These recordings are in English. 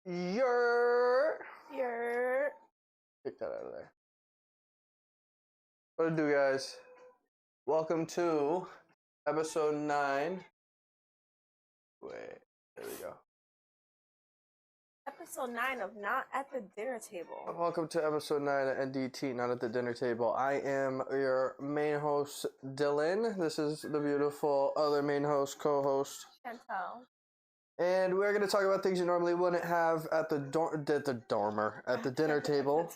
You're You're Get that out of there. What to do, guys? Welcome to episode 9. Wait, there we go. episode 9 of Not at the Dinner Table. Welcome to episode 9 of NDT, Not at the Dinner Table. I am your main host, Dylan. This is the beautiful other main host, co-host, Chantal. and we're going to talk about things you normally wouldn't have at the dinner table.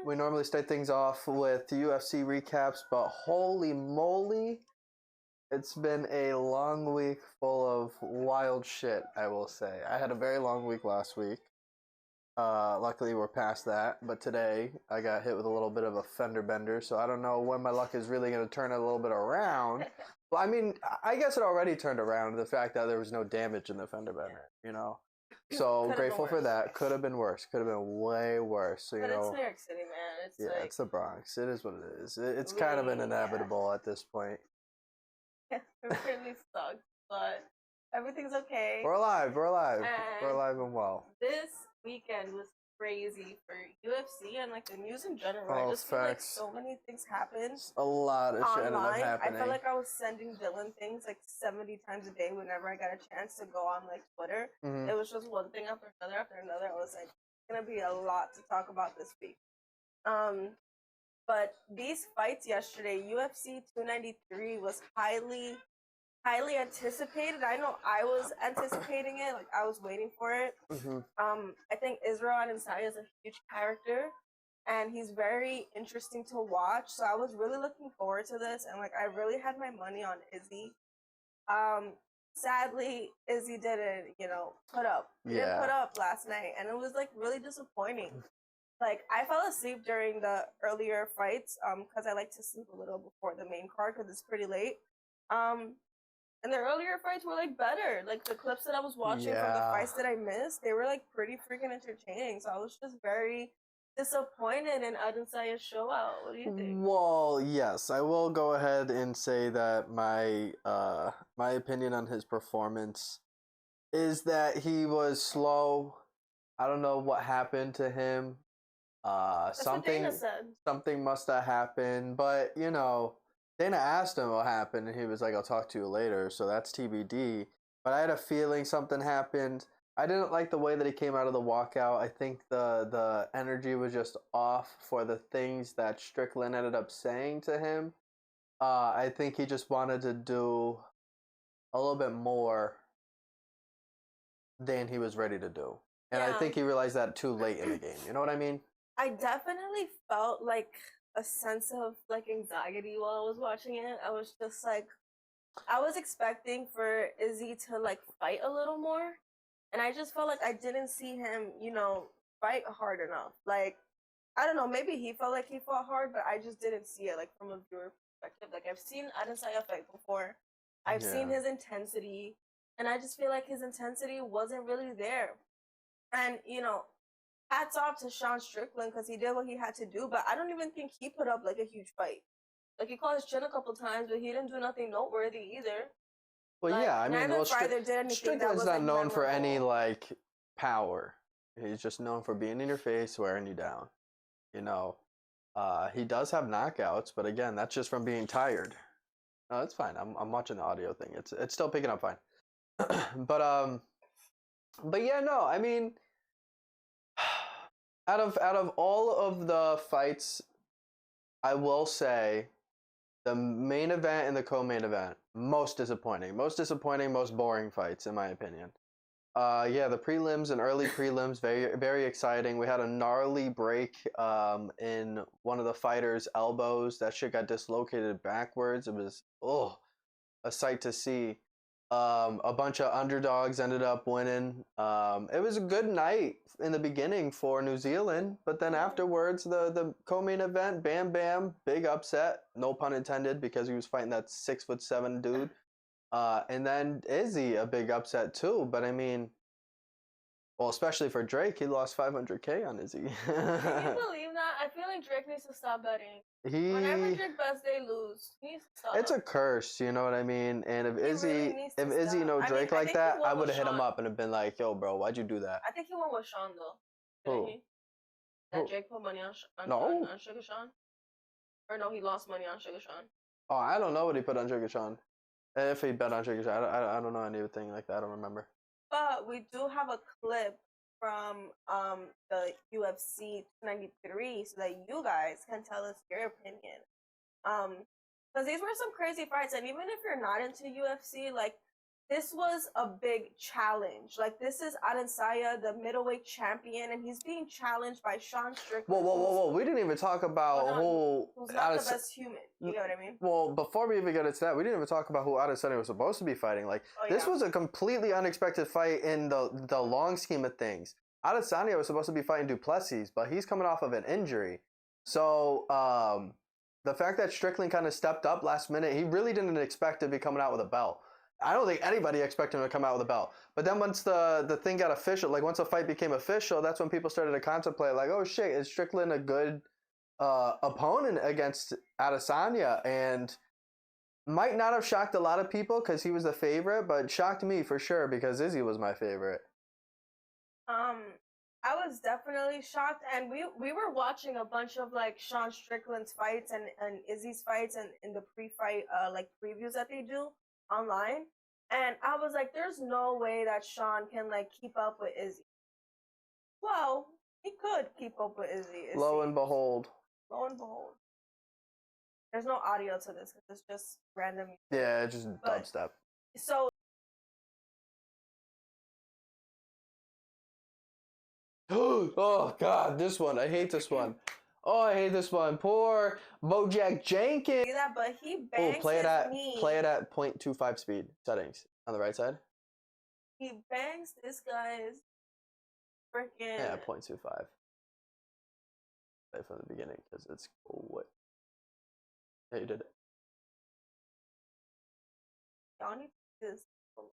We normally start things off with UFC recaps, but holy moly, it's been a long week full of wild shit, I will say. I had a very long week last week. Luckily, we're past that, but today I got hit with a little bit of a fender bender, so I don't know when my luck is really going to turn it a little bit around. Well, I mean, I guess it already turned around, the fact that there was no damage in the fender bender, you know? So grateful for that. Could have been worse. Could have been way worse. So, but it's New York City, man. It's like, it's the Bronx. It is what it is. It's kind of inevitable at this point. It really sucks, but everything's okay. We're alive. We're alive. We're alive and well. This weekend was crazy for UFC and like the news in general. I just feel like so many things happened. A lot of shit ended up happening. I felt like I was sending Dylan things like 70 times a day whenever I got a chance to go on like Twitter. Mm-hmm. It was just one thing after another after another. I was like, it's gonna be a lot to talk about this week. But these fights yesterday, UFC 293 was highly anticipated. I know I was anticipating it, like I was waiting for it. Mm-hmm. I think Israel Adesanya is a huge character, and he's very interesting to watch. So I was really looking forward to this, and like I really had my money on Izzy. Sadly, Izzy didn't, put up. He didn't put up last night, and it was like really disappointing. Like I fell asleep during the earlier fights, because I like to sleep a little before the main card because it's pretty late. And the earlier fights were like better. Like the clips that I was watching from the fights that I missed, they were like pretty freaking entertaining. So I was just very disappointed in Adesanya's show out. What do you think? Well, yes, I will go ahead and say that my opinion on his performance is that he was slow. I don't know what happened to him. Something must have happened, but Dana asked him what happened, and he was like, "I'll talk to you later." So that's TBD. But I had a feeling something happened. I didn't like the way that he came out of the walkout. I think the energy was just off for the things that Strickland ended up saying to him. I think he just wanted to do a little bit more than he was ready to do. And I think he realized that too late in the game. You know what I mean? I definitely felt like a sense of like anxiety while I was watching it. I was just like, I was expecting for Izzy to like fight a little more, and I just felt like I didn't see him, fight hard enough. Like, I don't know, maybe he felt like he fought hard, but I just didn't see it like from a viewer perspective. Like I've seen Adesanya fight before, I've seen his intensity, and I just feel like his intensity wasn't really there. And hats off to Sean Strickland because he did what he had to do, but I don't even think he put up like a huge fight. Like he caught his chin a couple times, but he didn't do nothing noteworthy either. Well, like, yeah, I mean, Strickland's not known for any like power. He's just known for being in your face, wearing you down. He does have knockouts, but again, that's just from being tired. No, it's fine. I'm watching the audio thing. It's still picking up fine. But yeah, no, I mean, out of all of the fights, I will say the main event and the co-main event, most disappointing, most boring fights in my opinion. The prelims and early prelims, very, very exciting. We had a gnarly break in one of the fighters' elbows. That shit got dislocated backwards. It was a sight to see. A bunch of underdogs ended up winning. It was a good night in the beginning for New Zealand, but then afterwards, the co-main event, bam, bam, big upset. No pun intended, because he was fighting that 6'7" dude. And then Izzy, a big upset too. But I mean, well, especially for Drake, he lost $500K on Izzy. Can you believe that? I feel like Drake needs to stop betting. Whenever Drake bets, they lose. He needs to stop. It's a curse, you know what I mean? And if Izzy Izzy, needs if to Izzy stop. know I mean, Drake I like think he that, I won would with have hit him Sean. up and have been like, "Yo, bro, why'd you do that?" I think he won with Sean though. Who? Didn't he? Who? That Drake put money on No. on Sugar Sean, or no, he lost money on Sugar Sean. Oh, I don't know what he put on Sugar Sean. If he bet on Sugar Sean, I don't know anything like that. I don't remember. But we do have a clip from the UFC 293 so that you guys can tell us your opinion. Because these were some crazy fights, and even if you're not into UFC, like this was a big challenge. Like this is Adesanya, the middleweight champion, and he's being challenged by Sean Strickland. Whoa! We didn't even talk about who's not the best human. You know what I mean? Well, before we even get into that, we didn't even talk about who Adesanya was supposed to be fighting. Like this was a completely unexpected fight in the long scheme of things. Adesanya was supposed to be fighting Duplessis, but he's coming off of an injury. So the fact that Strickland kind of stepped up last minute, he really didn't expect to be coming out with a belt. I don't think anybody expected him to come out with a belt. But then once the thing got official, like once the fight became official, that's when people started to contemplate, like, oh shit, is Strickland a good opponent against Adesanya? And might not have shocked a lot of people because he was the favorite, but shocked me for sure because Izzy was my favorite. I was definitely shocked, and we were watching a bunch of like Sean Strickland's fights and Izzy's fights and in the pre-fight like previews that they do online, and I was like, there's no way that Sean can like keep up with Izzy. Well, he could keep up with Izzy. Lo and behold. There's no audio to this because it's just random. Yeah, it's just dubstep. So. Oh God, this one. I hate this one. Oh, I hate this one. Poor Bojack Jenkins. See that, but he bangs play it at knee. Play it at 0.25 speed settings on the right side. He bangs this guy's freaking. Yeah, 0.25. Play from the beginning because it's what. Yeah, you did it. Y'all need this. All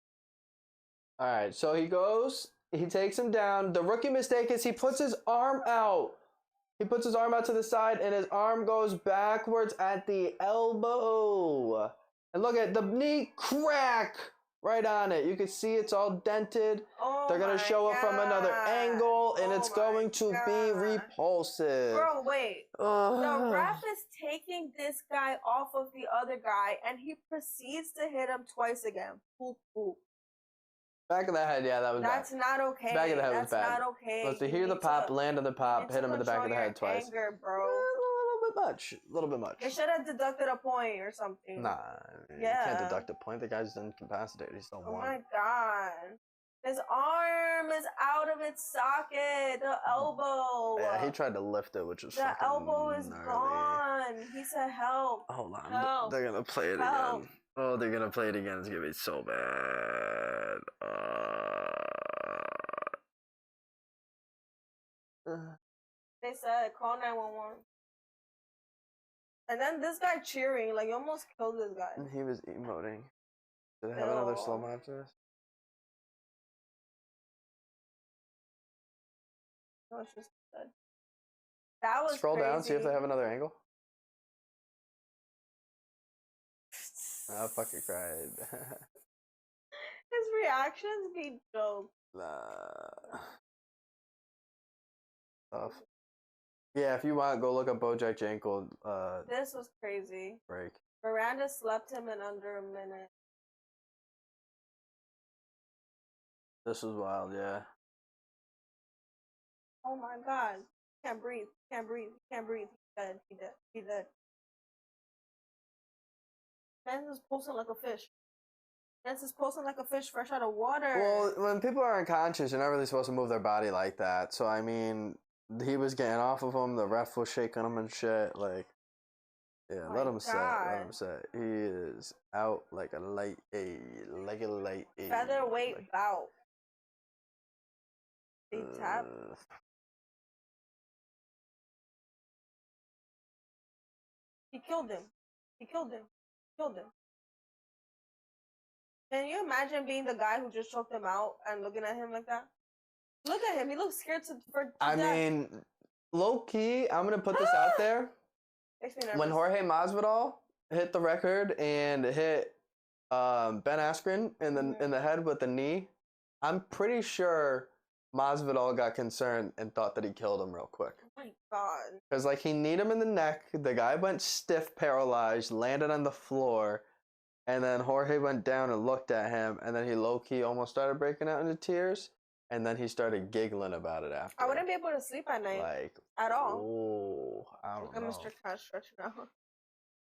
right, so he goes. He takes him down. The rookie mistake is he puts his arm out. He puts his arm out to the side, and his arm goes backwards at the elbow. And look at the knee crack right on it. You can see it's all dented. Oh, they're going to show it from another angle, and it's going to be repulsive. Bro, wait. The ref is taking this guy off of the other guy, and he proceeds to hit him twice again. Poop, poop. Back of the head, yeah, that was bad. That's not okay. Back of the head was bad. That's not okay. Let's hear the pop, land on the pop, hit him in the back of the head twice. Anger, bro. A little bit much. A little bit much. They should have deducted a point or something. Nah, you can't deduct a point. The guy's incapacitated. He still won. Oh my God. His arm is out of its socket. The elbow. Yeah, he tried to lift it, which was fucking The elbow is gnarly. gone. He said help. Hold on. Help. They're going to play it again. Oh, they're going to play it again. It's going to be so bad. They said call 911. And then this guy cheering, like, you almost killed this guy. And he was emoting. Do they have another slow-mo after this? No, it's just good. That was Scroll crazy. down, see if they have another angle. I fucking cried. His reactions be jokes. Tough. Yeah, if you want, go look up Bojack Jankel. This was crazy. Break. Miranda slept him in under a minute. This was wild, yeah. Oh my God. Can't breathe. Can't breathe. Can't breathe. He dead. He dead. He dead. Man is posting like a fish. Man's is posting like a fish fresh out of water. Well, when people are unconscious, you're not really supposed to move their body like that. So, I mean, he was getting off of him. The ref was shaking him and shit. Like, yeah, let him sit. Let him sit. He is out like a light A. Like a light A. Featherweight bout. Big tap. He killed him. He killed him. Killed him. Can you imagine being the guy who just choked him out and looking at him like that? Look at him. He looks scared to death. I mean, low key, I'm gonna put this out there. Makes me nervous. When Jorge Masvidal hit the record and hit Ben Askren in the head with the knee. I'm pretty sure Masvidal got concerned and thought that he killed him real quick. Oh my god. Because like he kneed him in the neck, the guy went stiff, paralyzed, landed on the floor, and then Jorge went down and looked at him, and then he low-key almost started breaking out into tears, and then he started giggling about it after. I wouldn't be able to sleep at night. Like at all. Oh, I don't know. Mr. Cash stretching out.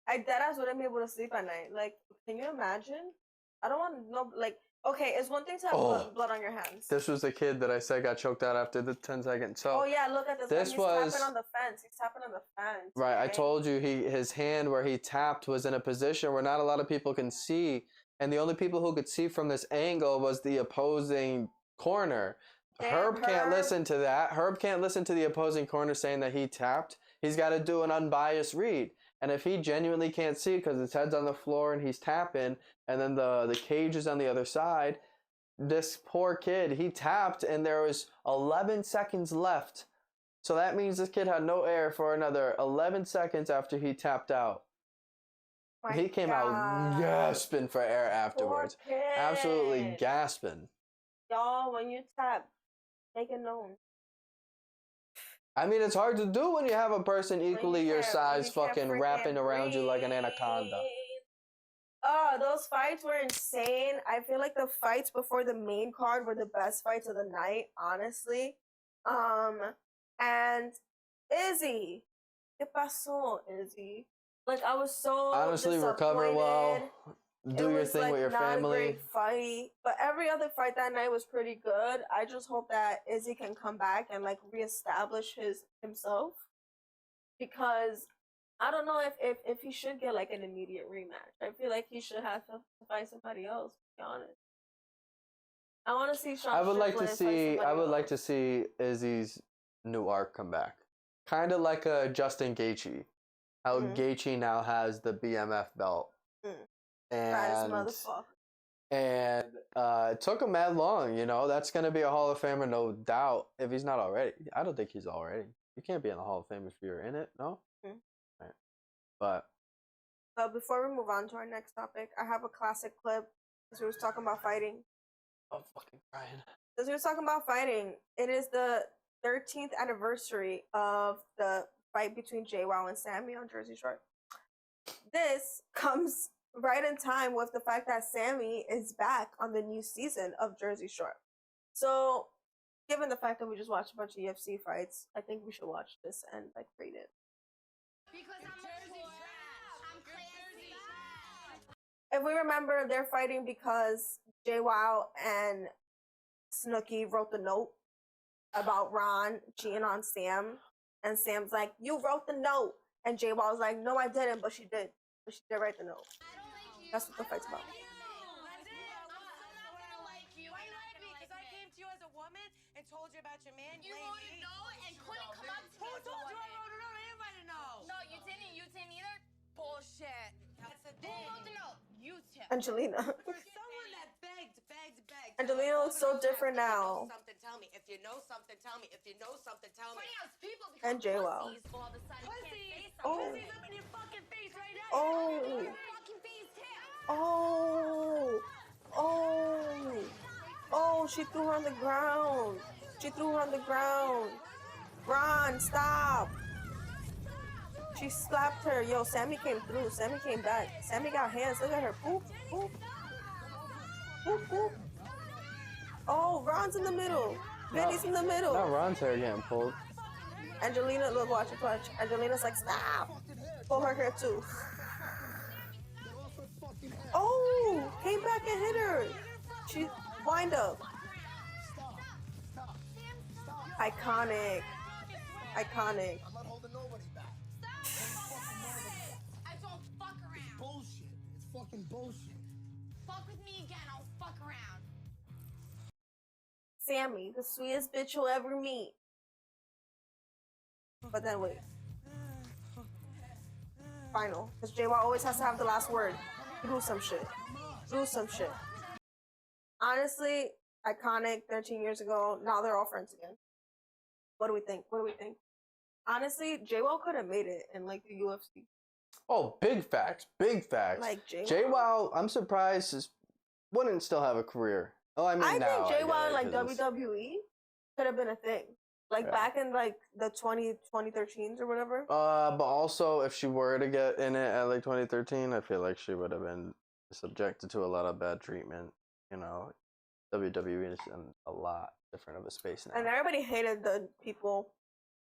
I deadass wouldn't be able to sleep at night. Like, can you imagine? I don't want no like. Okay, it's one thing to have blood on your hands. This was the kid that I said got choked out after the 10 seconds. So oh yeah, look at this. This He's was tapping on the fence. He's tapping on the fence. Right, I told you his hand where he tapped was in a position where not a lot of people can see, and the only people who could see from this angle was the opposing corner. Damn, Herb can't listen to that. Herb can't listen to the opposing corner saying that he tapped. He's got to do an unbiased read. And if he genuinely can't see because his head's on the floor and he's tapping, and then the cage is on the other side, this poor kid, he tapped and there was 11 seconds left. So that means this kid had no air for another 11 seconds after he tapped out. He came out gasping for air afterwards. Absolutely gasping. Y'all, when you tap, make it known. I mean, it's hard to do when you have a person equally your size fucking wrapping around you like an anaconda. Those fights were insane. I feel like the fights before the main card were the best fights of the night, honestly. And Izzy. ¿Qué pasó, Izzy? Like, I was so honestly, recover well. Do your thing with your family. Not a great fight, but every other fight that night was pretty good. I just hope that Izzy can come back and like reestablish himself, because I don't know if he should get like an immediate rematch. I feel like he should have to fight somebody else. To be honest, I want to see Sean. I would like to see Izzy's new arc come back, kind of like a Justin Gaethje. How Gaethje now has the BMF belt. And it took him that long, you know. That's gonna be a Hall of Famer, no doubt. If he's not already, I don't think he's already. You can't be in the Hall of Fame if you're in it, no. Right. But before we move on to our next topic, I have a classic clip because we was talking about fighting. Oh, fucking crying. Because we was talking about fighting. It is the 13th anniversary of the fight between JWoww and Sammy on Jersey Shore. This comes right in time with the fact that Sammy is back on the new season of Jersey Shore. So, given the fact that we just watched a bunch of UFC fights, I think we should watch this and like rate it. Because I'm classy. If we remember, they're fighting because JWoww and Snooki wrote the note about Ron cheating on Sam, and Sam's like, "You wrote the note," and JWoww's like, "No, I didn't, but she did. But she did write the note." That's what the fight's about. Told you about your man. You wrote a note and couldn't come up to me. Who told you I wrote a note? Anybody know? No, you didn't. You didn't either. Bullshit. That's the thing. Who wrote the note? You two. Angelina. For someone that begged. Angelina looks so different now. Something, tell me. If you know something, tell me. If you know something, tell me. People and JWoww. All of a sudden Pussies. Oh. Pussies up in your fucking face right now. Oh. fucking face too. Oh. Oh. Oh, she threw her on the ground. She threw her on the ground. Ron, stop. She slapped her. Yo, Sammy came through. Sammy came back. Sammy got hands. Look at her. Boop, boop. Boop, boop. Oh, Ron's in the middle. Vinny's in the middle. Not Ron's hair getting pulled. Angelina, look, watch it, watch. Angelina's like, stop. Pull her hair too. Oh, came back and hit her. She wind up. Iconic. Iconic. I'm not holding nobody back. I don't fuck around. Bullshit. It's fucking bullshit. Fuck with me again, I'll fuck around. Sammy, the sweetest bitch you'll ever meet. But then wait. Final. Because JWoww always has to have the last word. Do some shit. Do some shit. Honestly, iconic 13 years ago. Now they're all friends again. What do we think? What do we think? Honestly, JWoww could have made it in like the UFC. Oh, big facts. Big facts. Like Jay JWoww, I'm surprised wouldn't still have a career. Oh, I mean, I now think JWoww I like get it, 'cause it's- WWE could have been a thing. Like Yeah. back in like the 2013s or whatever. But also, if she were to get in it at like 2013, I feel like she would have been subjected to a lot of bad treatment. You know, WWE is in a lot different of a space now. And everybody hated the people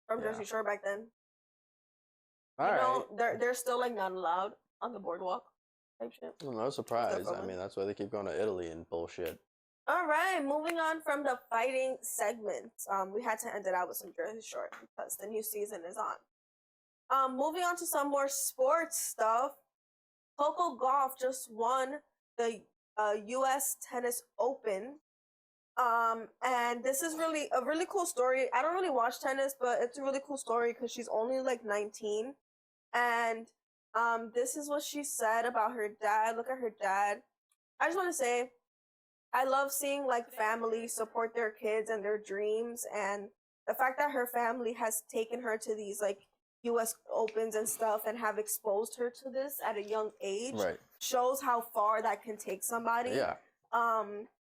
from Yeah. Jersey Shore back then. All you right. know, they're still like not allowed on the boardwalk type shit. Well, no surprise. I filming. mean, that's why they keep going to Italy and bullshit. All right, moving on from the fighting segment. We had to end it out with some Jersey Shore because the new season is on. Moving on to some more sports stuff. Coco Gauff just won the U.S. Tennis Open. And this is really a really cool story. I don't really watch tennis, but it's a really cool story because she's only like 19. And this is what she said about her dad. Look at her dad. I just want to say, I love seeing like families support their kids and their dreams, and the fact that her family has taken her to these like US Opens and stuff and have exposed her to this at a young age Right. shows how far that can take somebody. Yeah.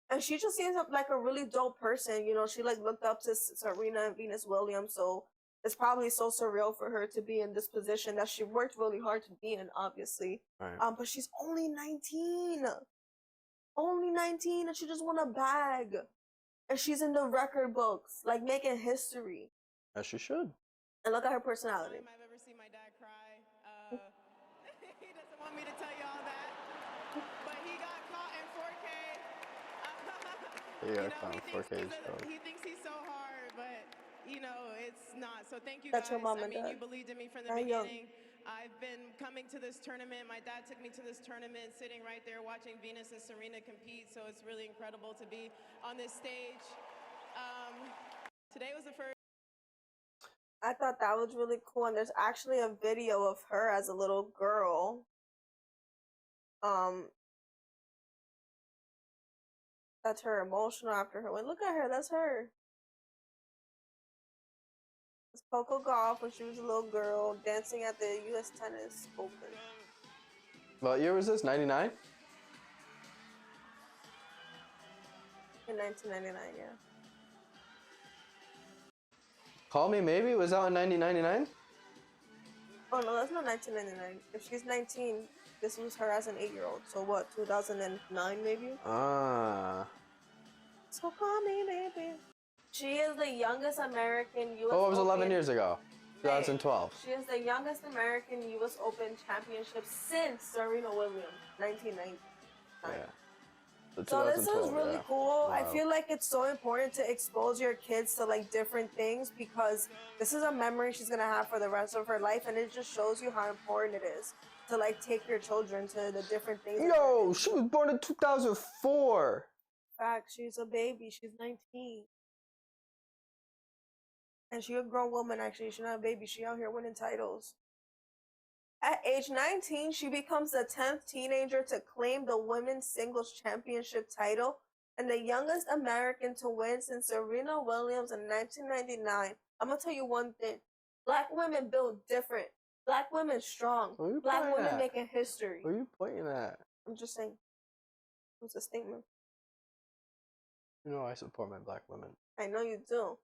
And she just seems like a really dope person. You know, she like looked up to Serena and Venus Williams, so it's probably so surreal for her to be in this position that she worked really hard to be in, obviously. Right. But she's only 19. Only 19, and she just won a bag. And she's in the record books, like making history. As she should. And look at her personality. I've ever seen my dad cry. He doesn't want me to tell you all that, but he got caught in 4K. Yeah, You know, clown 4K is dope. he thinks he's so hard, but you know it's not. So thank you That's guys. your mom I and mean, dad. you believed in me from the They're young. beginning. I've been coming to this tournament. My dad took me to this tournament, sitting right there watching Venus and Serena compete. So it's really incredible to be on this stage. Today was the first. I thought that was really cool, and there's actually a video of her as a little girl. That's her emotional after her win. Look at her, that's her. It's Coco Gauff when she was a little girl dancing at the US Tennis Open. What year was this? 99? In 1999, yeah. Call Me Maybe was out in 1999? Oh no, that's not 1999. If she's 19, this was her as an 8-year-old. So what, 2009 maybe? So call me maybe. She is the youngest American U.S. Oh, it was 11 Open. years ago. 2012. She is the youngest American U.S. Open championship since Serena Williams, 1990. Yeah. So this is 2012, really yeah. cool. I Wow. feel like it's so important to expose your kids to like different things because this is a memory she's gonna have for the rest of her life, and it just shows you how important it is to like take your children to the different things. Yo, she was born in 2004. Fact, she's a baby. She's 19. And she's a grown woman, actually. She's not a baby. She out here winning titles. At age 19, she becomes the 10th teenager to claim the women's singles championship title and the youngest American to win since Serena Williams in 1999. I'm going to tell you one thing. Black women build different. Black women strong. Who you Black pointing women at? making history. Who are you pointing at? I'm just saying. It was a statement. You know I support my black women. I know you do.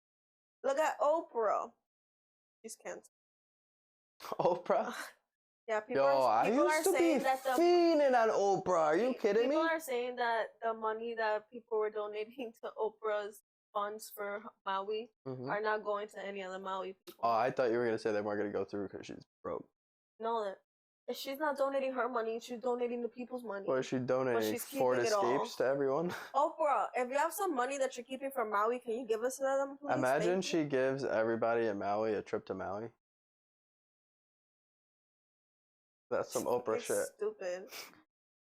Look at Oprah. She's canceled. Oprah? Yeah, people Yo, are, I people are used to be saying that the fiending on Oprah. Are you kidding me? people are saying that the money that people were donating to Oprah's funds for Maui Mhm. are not going to any other Maui people. Oh, I thought you were going to say they weren't going to go through because she's broke. No, that if she's not donating her money, she's donating the people's money. Or is she donating she's Ford keeping it all. Escapes to everyone? Oprah, if you have some money that you're keeping from Maui, can you give us them, please? Imagine Thank she you. gives everybody in Maui a trip to Maui. That's some Oprah It's shit. Stupid.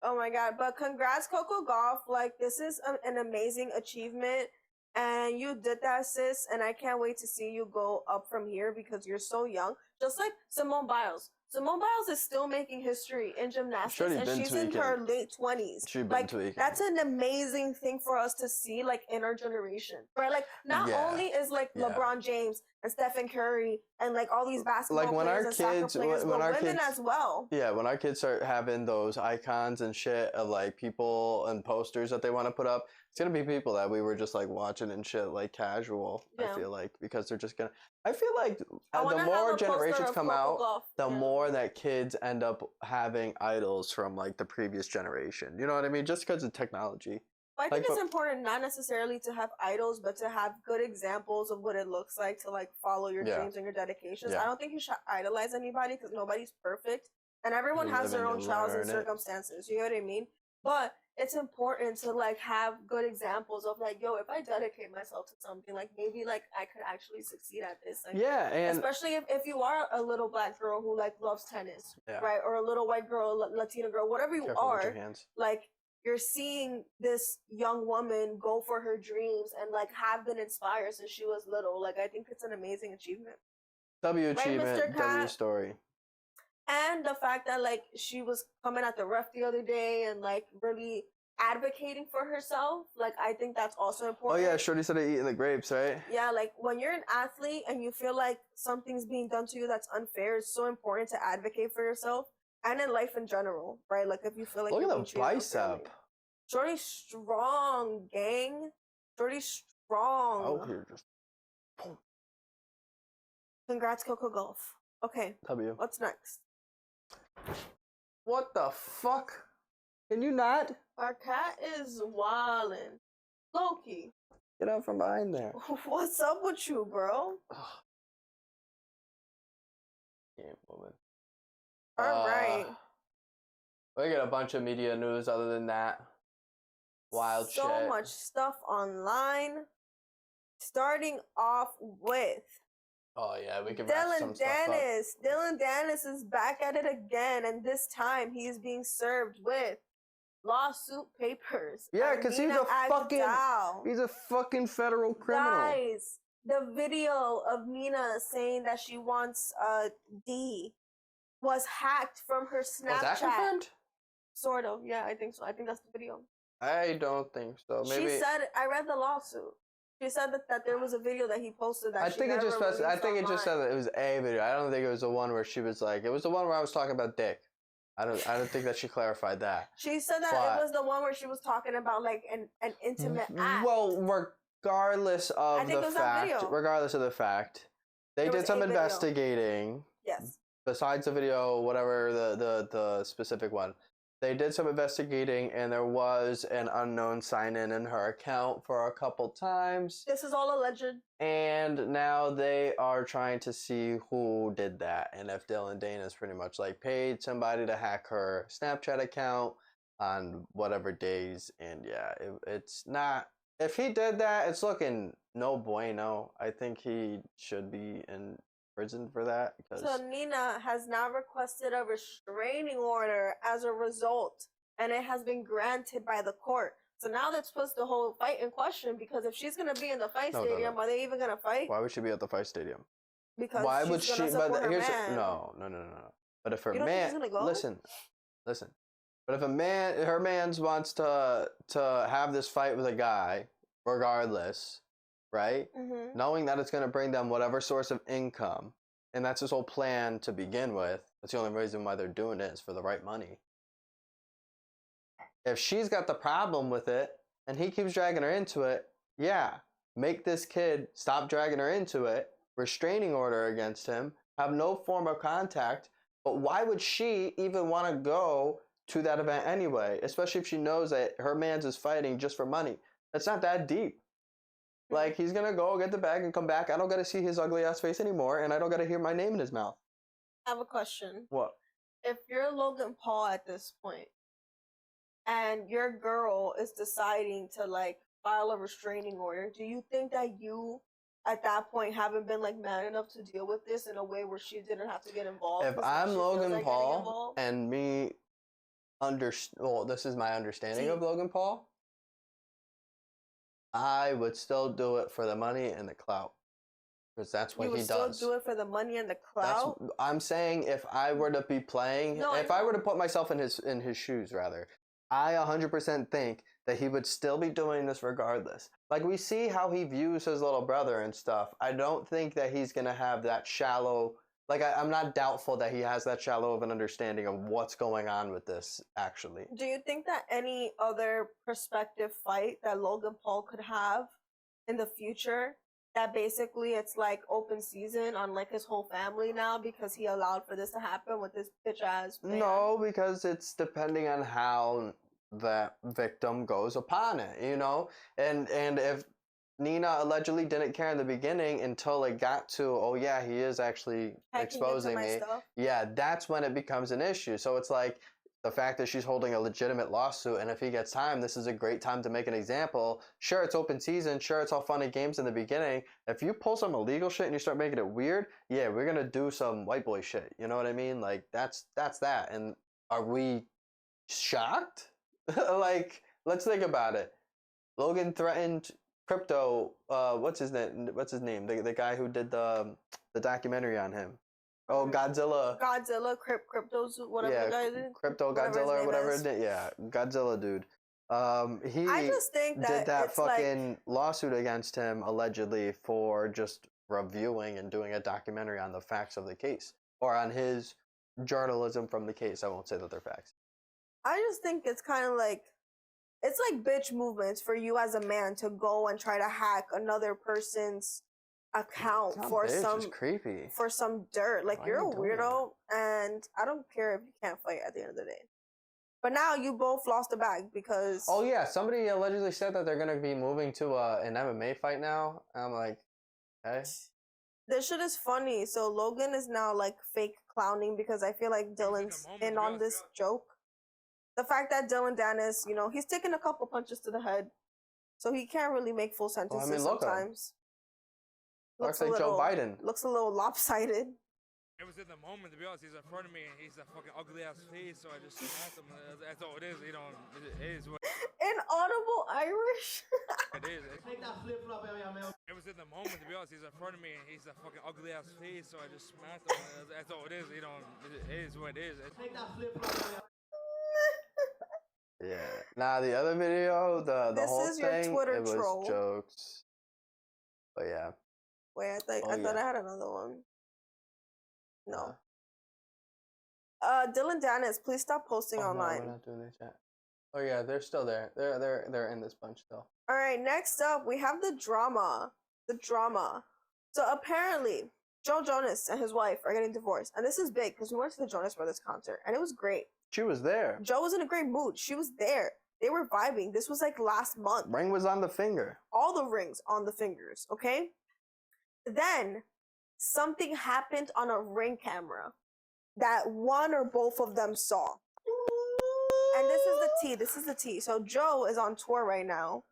Oh my god! But congrats, Coco Gauff. Like this is an amazing achievement, and you did that, sis. And I can't wait to see you go up from here because you're so young. Just like Simone Biles. Simone Biles is still making history in gymnastics, Shorty and been she's in tweaking. her late 20s. She been Like, tweaking. that's an amazing thing for us to see, like, in our generation, right? Like, not Yeah. only is, like, Yeah. LeBron James and Stephen Curry and, like, all these basketball Like, when players our and soccer kids- players, when but our women kids- as well. Yeah, when our kids start having those icons and shit of like people and posters that they want to put up, it's gonna be people that we were just like watching and shit like casual. Yeah. I feel like because they're just gonna. I feel like I the wanna have more a poster generations of come Coco out, Gauff. the Yeah. more that kids end up having idols from like the previous generation. You know what I mean? Just because of technology. But I think Like, it's but- important not necessarily to have idols, but to have good examples of what it looks like to like follow your Yeah. dreams and your dedications. Yeah. I don't think you should idolize anybody because nobody's perfect, and everyone You has live their and own you trials and learn it. circumstances. You know what I mean? But it's important to like have good examples of like, yo, if I dedicate myself to something, like maybe like I could actually succeed at this. Like, Yeah, and especially if you are a little black girl who like loves tennis, Yeah. right? Or a little white girl, Latina girl, whatever you careful with are, your hands. like you're seeing this young woman go for her dreams and like have been inspired since she was little. Like I think it's an amazing achievement. W Mr. achievement, W Cat? story. And the fact that like she was coming at the ref the other day and like really advocating for herself, like I think that's also Oh important. yeah, Shorty started eating the grapes, right? Yeah, like when you're an athlete and you feel like something's being done to you that's unfair, it's so important to advocate for yourself and in life in general, right? Like if you feel like Look you're at being the treated unfairly. bicep. Shorty's strong, gang. Shorty's strong. Out here, just Congrats, Coco Gauff. Okay, W. what's next? What the fuck? Can you not Our cat is wildin'. Loki, get out from behind there? what's up with you, bro? Ugh. Game woman. All right. We get a bunch of media news other than that. Wild so shit. much stuff online. Starting off with Oh yeah, we can wrap some Dylan stuff up. Dennis. Dylan Dennis is back at it again, and this time he is being served with lawsuit papers. Yeah, and 'cause he's Nina a fucking- Agdal. He's a fucking federal criminal. Guys, the video of Nina saying that she wants D was hacked from her Snapchat. Was that confirmed? Sort of, yeah, I think so. I think that's the video. I don't think so. Maybe She said, I read the lawsuit. She said that there was a video that he posted that I she think it never just I think it just released said online. that it was a video. I don't think it was the one where she was like it was the one where I was talking about dick. I don't think that she clarified that. She said that But- it was the one where she was talking about like an intimate act. Well, regardless I of think it the was that fact, video. they There did was some a video. investigating. Yes. Besides the video, whatever the specific one, they did some investigating, and there was an unknown sign-in her account for a couple times, This is all alleged. and now they are trying to see who did that, and if Dylan Dana's pretty much like paid somebody to hack her Snapchat account on whatever days, and yeah, it's not. If he did that, it's looking no bueno. I think he should be in prison for that because So Nina has now requested a restraining order as a result, and it has been granted by the court. So now that's puts the whole fight in question, because if she's gonna be in the fight No, no, stadium, no. are they even gonna fight? why would she be at the fight stadium? Because Why she's would she? gonna support But her here's man. no. But if her You don't think man, she's gonna go? listen. But if her man's wants to have this fight with a guy, regardless, right? Mm-hmm. Knowing that it's gonna bring them whatever source of income, and that's his whole plan to begin with. That's the only reason why they're doing it is for the right money. If she's got the problem with it, and he keeps dragging her into it, yeah, make this kid stop dragging her into it, restraining order against him, have no form of contact. But why would she even want to go to that event anyway? Especially if she knows that her man's is fighting just for money. That's not that deep. Like, he's gonna go get the bag and come back. I don't gotta see his ugly ass face anymore, and I don't gotta hear my name in his mouth. I have a question. What? If you're Logan Paul at this point, and your girl is deciding to like file a restraining order, do you think that you at that point haven't been like man enough to deal with this in a way where she didn't have to get involved? If 'cause now I'm she feels Logan like getting Paul involved? and me well, this is my understanding See- of Logan Paul, I would still do it for the money and the clout. Because that's what You would he still does. do it for the money and the That's, clout. I'm saying if I were to be playing, No, if I were to put myself in his shoes, rather, I 100% think that he would still be doing this regardless. Like, we see how he views his little brother and stuff. I don't think that he's gonna have that shallow. Like, I'm not doubtful that he has that shallow of an understanding of what's going on with this. Actually, Do you think that any other prospective fight that Logan Paul could have in the future, that basically it's like open season on like his whole family now because he allowed for this to happen with this bitch ass man? no, because it's depending on how that victim goes upon it, you know, and if Nina allegedly didn't care in the beginning until it got to, oh yeah, he is actually Hacking into exposing my me. stuff? Yeah, that's when it becomes an issue. So it's like the fact that she's holding a legitimate lawsuit, and if he gets time, this is a great time to make an example. Sure, it's open season. Sure, it's all fun and games in the beginning. If you pull some illegal shit and you start making it weird, yeah, we're gonna do some white boy shit. You know what I mean? Like that's that. And are we shocked? Like, let's think about it. Logan threatened Crypto. What's his name? The guy who did the documentary on him. Oh, Godzilla. Crypto's whatever the guy is. Crypto whatever his Godzilla or name whatever. is. Yeah, Godzilla dude. He I just think that did that it's like- fucking lawsuit against him allegedly for just reviewing and doing a documentary on the facts of the case or on his journalism from the case. I won't say that they're facts. I just think it's kind of like, it's like bitch movements for you as a man to go and try to hack another person's account Some for bitch some is creepy. for some dirt. Like, Why you're are a you doing weirdo, and I don't care if you can't fight at the end of the day. But now you both lost the bag because Oh yeah, somebody allegedly said that they're gonna be moving to an MMA fight now. I'm like, hey, this shit is funny. So Logan is now like fake clowning because I feel like Dylan's in on this joke. The fact that Dylan Dennis, you know, he's taking a couple punches to the head, so he can't really make full sentences look at him. sometimes. looks like Joe Biden. Looks a little lopsided. It was in the moment, to be honest. He's in front of me, and he's a fucking ugly ass face, so I just smacked him. That's all it is. You know, it is what Inaudible Irish. it is. It was in the moment, to be honest. He's in front of me, and he's a fucking ugly ass face, so I just smacked him. That's all it is. You know, it is what it is. Yeah. Nah, the other video, the This whole is your thing, Twitter it was troll. jokes. But yeah. Wait, I thought Oh, yeah. I had another one. No. Uh, Dylan Dennis, please stop posting oh, no, online. we're not doing this yet. Oh yeah, they're still there. They're in this bunch still. All right, next up we have the drama. The drama. So apparently, Joe Jonas and his wife are getting divorced, and this is big because we went to the Jonas Brothers concert and it was great. She was there. Joe was in a great mood. She was there. They were vibing. This was like last month. Ring was on the finger. All the rings on the fingers. Okay. Then something happened on a ring camera that one or both of them saw. And this is the tea. This is the tea. So Joe is on tour right now,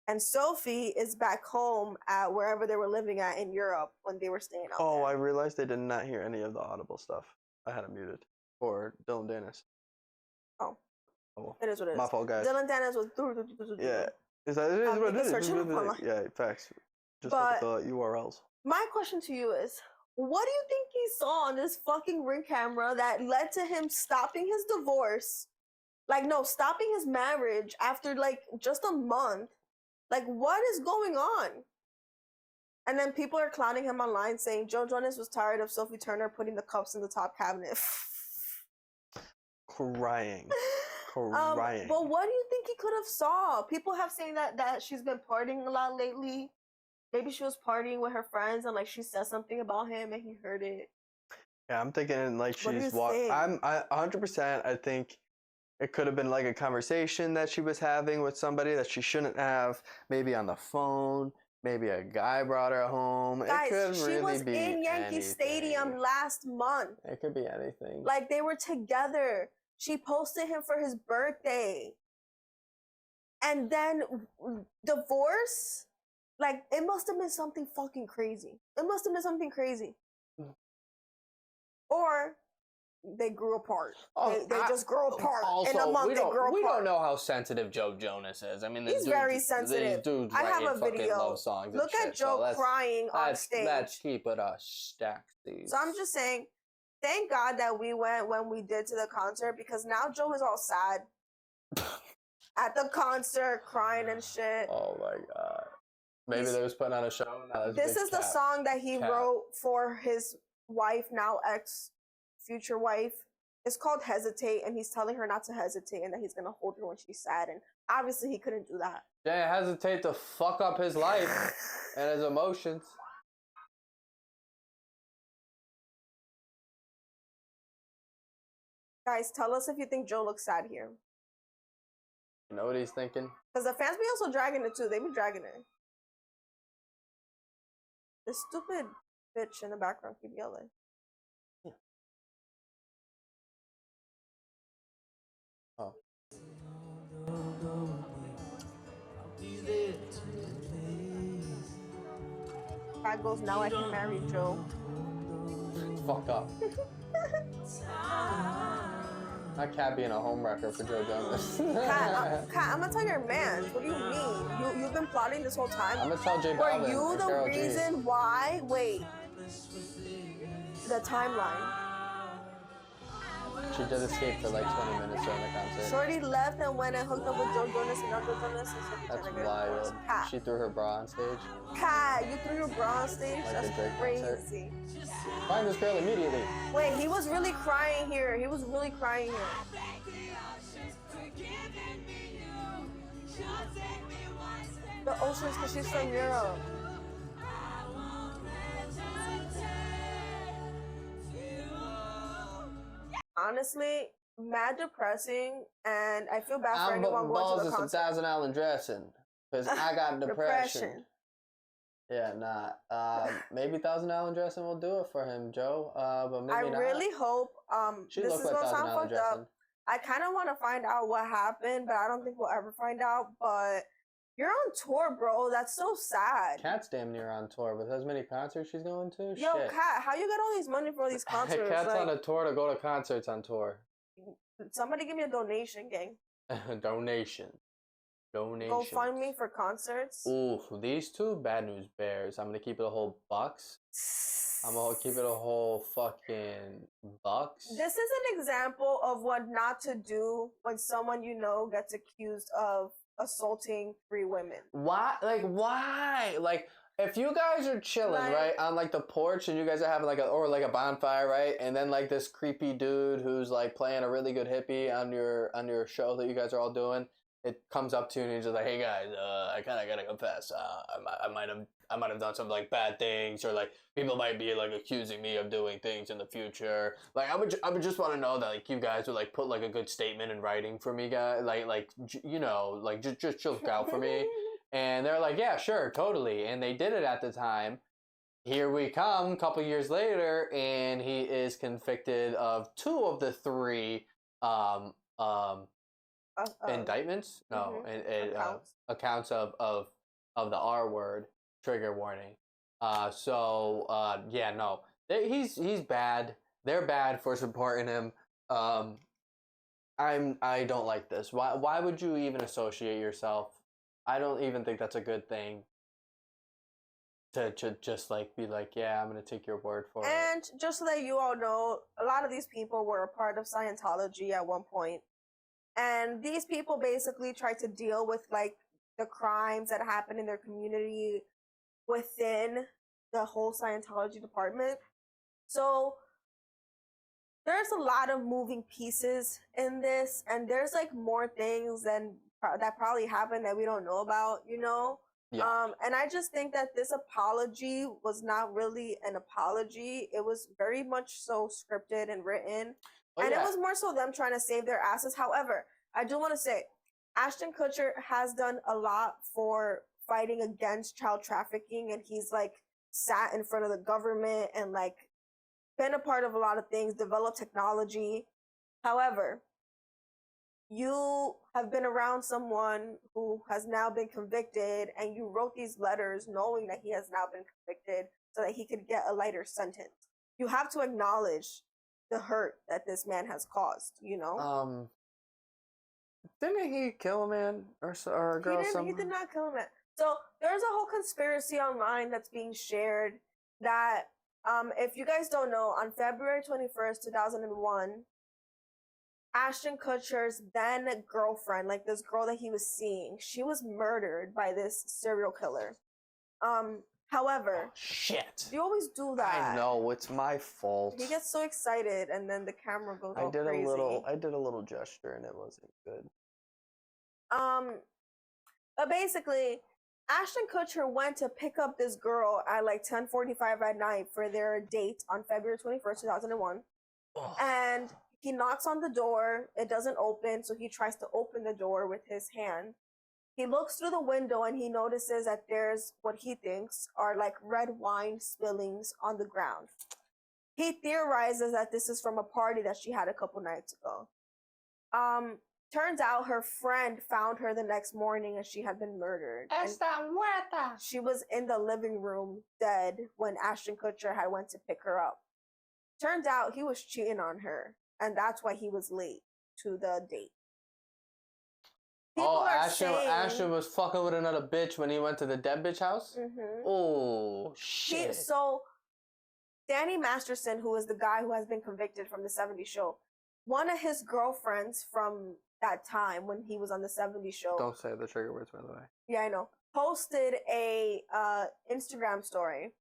and Sophie is back home at wherever they were living at in Europe when they were staying out Oh, there. I realized they did not hear any of the audible stuff. I had it muted for Dylan Dennis. Oh. Oh, It is what it is. my fault, guys. Dylan Dennis was Yeah, is that it? Is You what can it is. search it up online. Yeah, facts. Just But- look at the URLs. My question to you is, what do you think he saw on this fucking ring camera that led to him stopping his divorce? Like, no, stopping his marriage after like just a month. Like, what is going on? And then people are clowning him online saying Joe Jonas was tired of Sophie Turner putting the cups in the top cabinet. Crying. Crying. But what do you think he could have saw? People have saying that she's been partying a lot lately. Maybe she was partying with her friends and like she said something about him and he heard it. Yeah, I'm thinking like What do she's you think? I 100%. I think it could have been like a conversation that she was having with somebody that she shouldn't have. Maybe on the phone. Maybe a guy brought her home. Guys, it could she really was be in Yankee anything. Stadium last month. It could be anything. Like, they were together. She posted him for his birthday. And then divorce? Like, it must have been something fucking crazy. It must have been something crazy. Mm. Or they grew apart. Oh, They just grew apart. Also, in a month, we they grew don't apart. know how sensitive Joe Jonas is. I mean, He's very sensitive. These dudes I have writing a fucking video. love songs. Look and at shit, Joe so crying on stage. Let's keep it a stack, these. So I'm just saying, thank God that we went when we did to the concert, because now Joe is all sad at the concert, crying and shit. Oh my god. Maybe they was putting on a show. No, This is the song that he wrote for his wife, now ex, future wife. It's called Hesitate, and he's telling her not to hesitate and that he's gonna hold her when she's sad. And obviously he couldn't do that. Didn't hesitate to fuck up his life and his emotions. Guys, tell us if you think Joe looks sad here. You know what he's thinking? Because the fans be also dragging it too. They be dragging it. This stupid bitch in the background keep yelling. Oh. Guy goes, now I can marry Joe. Fuck up. That cat being a homewrecker for Joe Jonas. Kat, I'm gonna tell your man. What do you mean? You've been plotting this whole time? I'm gonna tell J Balvin. Were you the reason why? Wait. The timeline. She did escape for like 20 minutes during the concert. Shorty left and went and hooked up with Joe Jonas and Joe Jonas. That's wild. Kat. She threw her bra on stage. Kat, you threw your bra on stage? Like That's the Drake crazy. Find this girl immediately. Wait, he was really crying here. He was really crying here. The oceans, because she's from Europe. Honestly, mad depressing, and I feel bad for I'm anyone putting going balls to in the some concert. $1,000 dressing because I got depression. Yeah, nah. Maybe $1,000 dressing will do it for him, Joe. But maybe I not. really hope. She This looked is like gonna sound $1,000 fucked dressing. up. I kind of want to find out what happened, but I don't think we'll ever find out. But you're on tour, bro. That's so sad. Kat's damn near on tour with as many concerts she's going to. Yo, Shit. Kat, how you get all these money for all these concerts? Kat's Like, on a tour to go to concerts on tour. somebody give me a donation, gang. Donation. Donation. Go find me for concerts. Ooh, these two bad news bears. I'm gonna keep it a whole bucks. I'm gonna keep it a whole fucking bucks. This is an example of what not to do when someone you know gets accused of assaulting 3 women. Why? Like, why? Like, if you guys are chilling, Like- right, on like the porch and you guys are having like a bonfire, right, and then like this creepy dude who's like playing a really good hippie on your show that you guys are all doing, it comes up to you and he's just like, hey guys, I kind of gotta confess, I might have done some like bad things, or like people might be like accusing me of doing things in the future. Like I would just want to know that like you guys would like put like a good statement in writing for me, guys, like you know, like just look out for me. And they're like, yeah, sure, totally. And they did it at the time. Here we come, a couple years later, and he is convicted of 2 of the 3 indictments. No, accounts of the R word. Trigger warning. Yeah, no, he's bad. They're bad for supporting him. I don't like this. Why would you even associate yourself? I don't even think that's a good thing. To just like be like, yeah, I'm gonna take your word for it. And just so that you all know, a lot of these people were a part of Scientology at one point. And these people basically tried to deal with like the crimes that happen in their community within the whole Scientology department. So there's a lot of moving pieces in this, and there's like more things that probably happened that we don't know about, you know? Yeah. And I just think that this apology was not really an apology. It was very much so scripted and written. And it was more so them trying to save their asses. However, I do want to say, Ashton Kutcher has done a lot for fighting against child trafficking, and he's like sat in front of the government and like been a part of a lot of things, developed technology. However, you have been around someone who has now been convicted, and you wrote these letters knowing that he has now been convicted so that he could get a lighter sentence. You have to acknowledge the hurt that this man has caused, you know? Didn't he kill a man or a girl? He did not kill him. So there's a whole conspiracy online that's being shared that if you guys don't know, on February 21st, 2001, Ashton Kutcher's then girlfriend, like this girl that he was seeing, she was murdered by this serial killer. However, shit. you always do that. I know, it's my fault. He gets so excited and then the camera goes all crazy. I did a little gesture and it wasn't good. But basically, Ashton Kutcher went to pick up this girl at like 10:45 at night for their date on February 21st, 2001. And he knocks on the door. It doesn't open, so he tries to open the door with his hand. He looks through the window and he notices that there's what he thinks are like red wine spillings on the ground. He theorizes that this is from a party that she had a couple nights ago. Turns out her friend found her the next morning and she had been murdered. Está muerta. She was in the living room dead when Ashton Kutcher had went to pick her up. Turns out he was cheating on her, and that's why he was late to the date. Ashton was fucking with another bitch when he went to the dead bitch house? Mm-hmm. Oh, shit. So, Danny Masterson, who is the guy who has been convicted from the 70s show, one of his girlfriends from that time when he was on the 70s show. Don't say the trigger words, by the way. Yeah, I know. Posted a Instagram story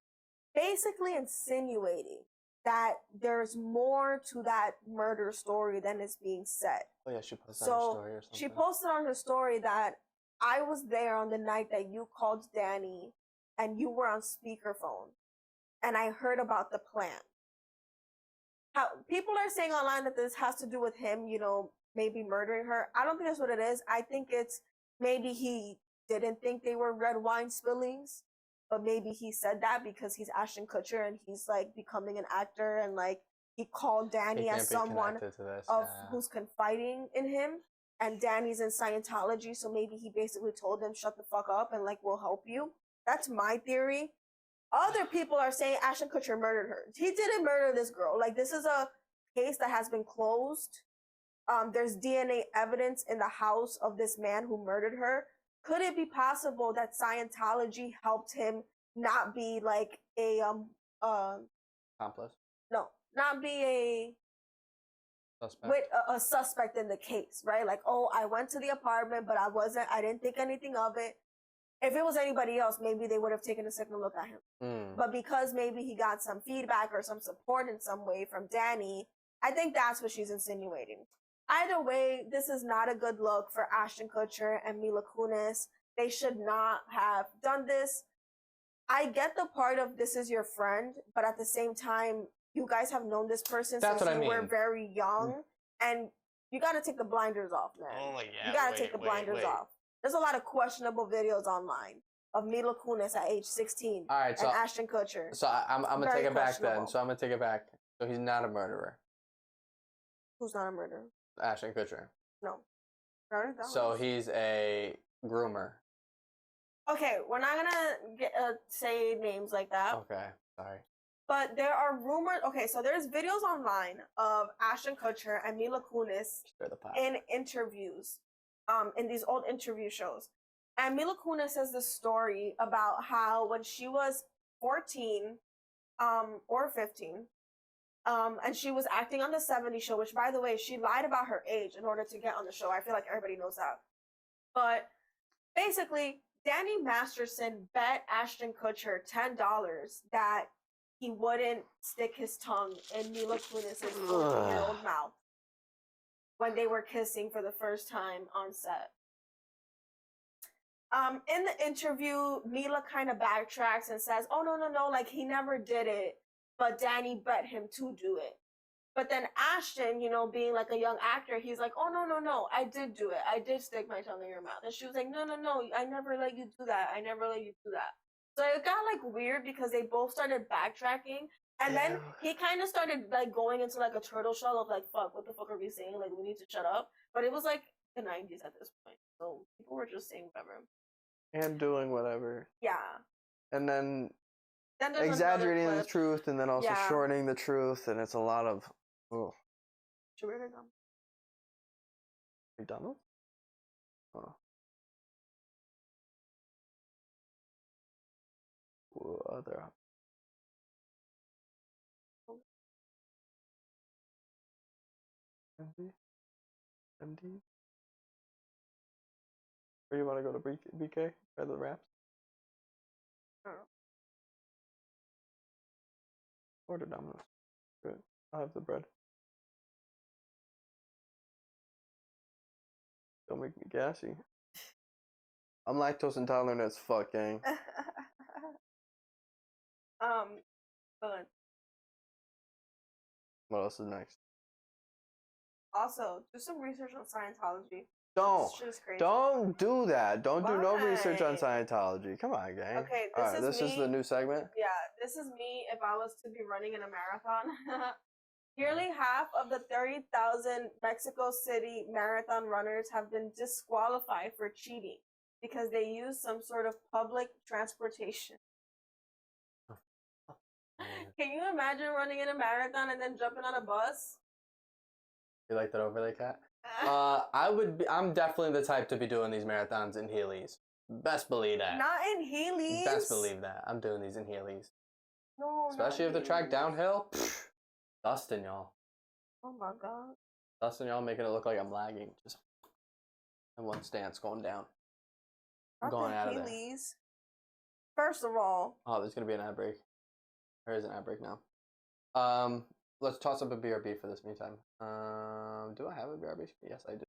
basically insinuating that there's more to that murder story than is being said. Oh yeah, she posted on her story or something. She posted on her story that I was there on the night that you called Danny and you were on speakerphone and I heard about the plan. How people are saying online that this has to do with him, you know, maybe murdering her. I don't think that's what it is. I think it's maybe he didn't think they were red wine spillings, but maybe he said that because he's Ashton Kutcher and he's like becoming an actor and like he called Danny as someone who's confiding in him, and Danny's in Scientology, so maybe he basically told him shut the fuck up and like we'll help you. That's my theory. Other people are saying Ashton Kutcher murdered her. He didn't murder this girl. Like this is a case that has been closed. There's DNA evidence in the house of this man who murdered her. Could it be possible that Scientology helped him not be like a accomplice? No, not be a suspect. With a suspect in the case, right? Like, oh, I went to the apartment, but I didn't think anything of it. If it was anybody else, maybe they would have taken a second look at him. But because maybe he got some feedback or some support in some way from Danny, I think that's what she's insinuating. Either way, this is not a good look for Ashton Kutcher and Mila Kunis. They should not have done this. I get the part of this is your friend, but at the same time, you guys have known this person since you were very young, and you got to take the blinders off, man. Oh, yeah. You got to take the blinders off. There's a lot of questionable videos online of Mila Kunis at age 16 and Ashton Kutcher. So I'm going to take it back then. So I'm going to take it back. So he's not a murderer. Who's not a murderer? Ashton Kutcher. No. So he's a groomer. Okay, we're not gonna say names like that. Okay, sorry. But there are rumors. Okay, so there's videos online of Ashton Kutcher and Mila Kunis in interviews, in these old interview shows. And Mila Kunis says this story about how when she was 14, or 15, and she was acting on the 70s show, which, by the way, she lied about her age in order to get on the show. I feel like everybody knows that. But basically, Danny Masterson bet Ashton Kutcher $10 that he wouldn't stick his tongue in Mila Kunis' 14-year-old mouth when they were kissing for the first time on set. In the interview, Mila kind of backtracks and says, oh, no, like, he never did it, but Danny bet him to do it. But then Ashton, you know, being like a young actor, he's like, oh, no, I did do it. I did stick my tongue in your mouth. And she was like, no, I never let you do that. I never let you do that. So it got, like, weird because they both started backtracking. And then he kind of started, like, going into, like, a turtle shell of, like, fuck, what the fuck are we saying? Like, we need to shut up. But it was, like, the 90s at this point. So people were just saying whatever. And doing whatever. Yeah. And then exaggerating the truth and then also shortening the truth. And it's a lot of... Oh, Chewing gum. McDonald's? Oh. What other option? MD? MD? Where do you want to go to BK? Try the wraps? Order Domino's. Good. I'll have the bread. Don't make me gassy. I'm lactose intolerant as fuck, gang. But What else is next? also do some research on Scientology. Don't. This shit is crazy. Don't do that. Don't do no research on Why? Scientology. Come on, gang. Okay, All right, this is me. the new segment. Yeah, this is me if I was to be running in a marathon. Nearly half of the 30,000 Mexico City marathon runners have been disqualified for cheating because they used some sort of public transportation. Can you imagine running in a marathon and then jumping on a bus? You like that overlay, Cat? I'm definitely the type to be doing these marathons in Heelys. Best believe that. Not in Heelys. Best believe that. I'm doing these in Heelys. No, Especially if the track Heelys. downhill. Dustin, y'all. Oh my god. Dustin, y'all making it look like I'm lagging. Just in one stance, going down. Not Going the out of there. Heelys. First of all, Oh, there's gonna be an ad break. There is an ad break now. Let's toss up a BRB for this meantime. Do I have a BRB? Yes, I do.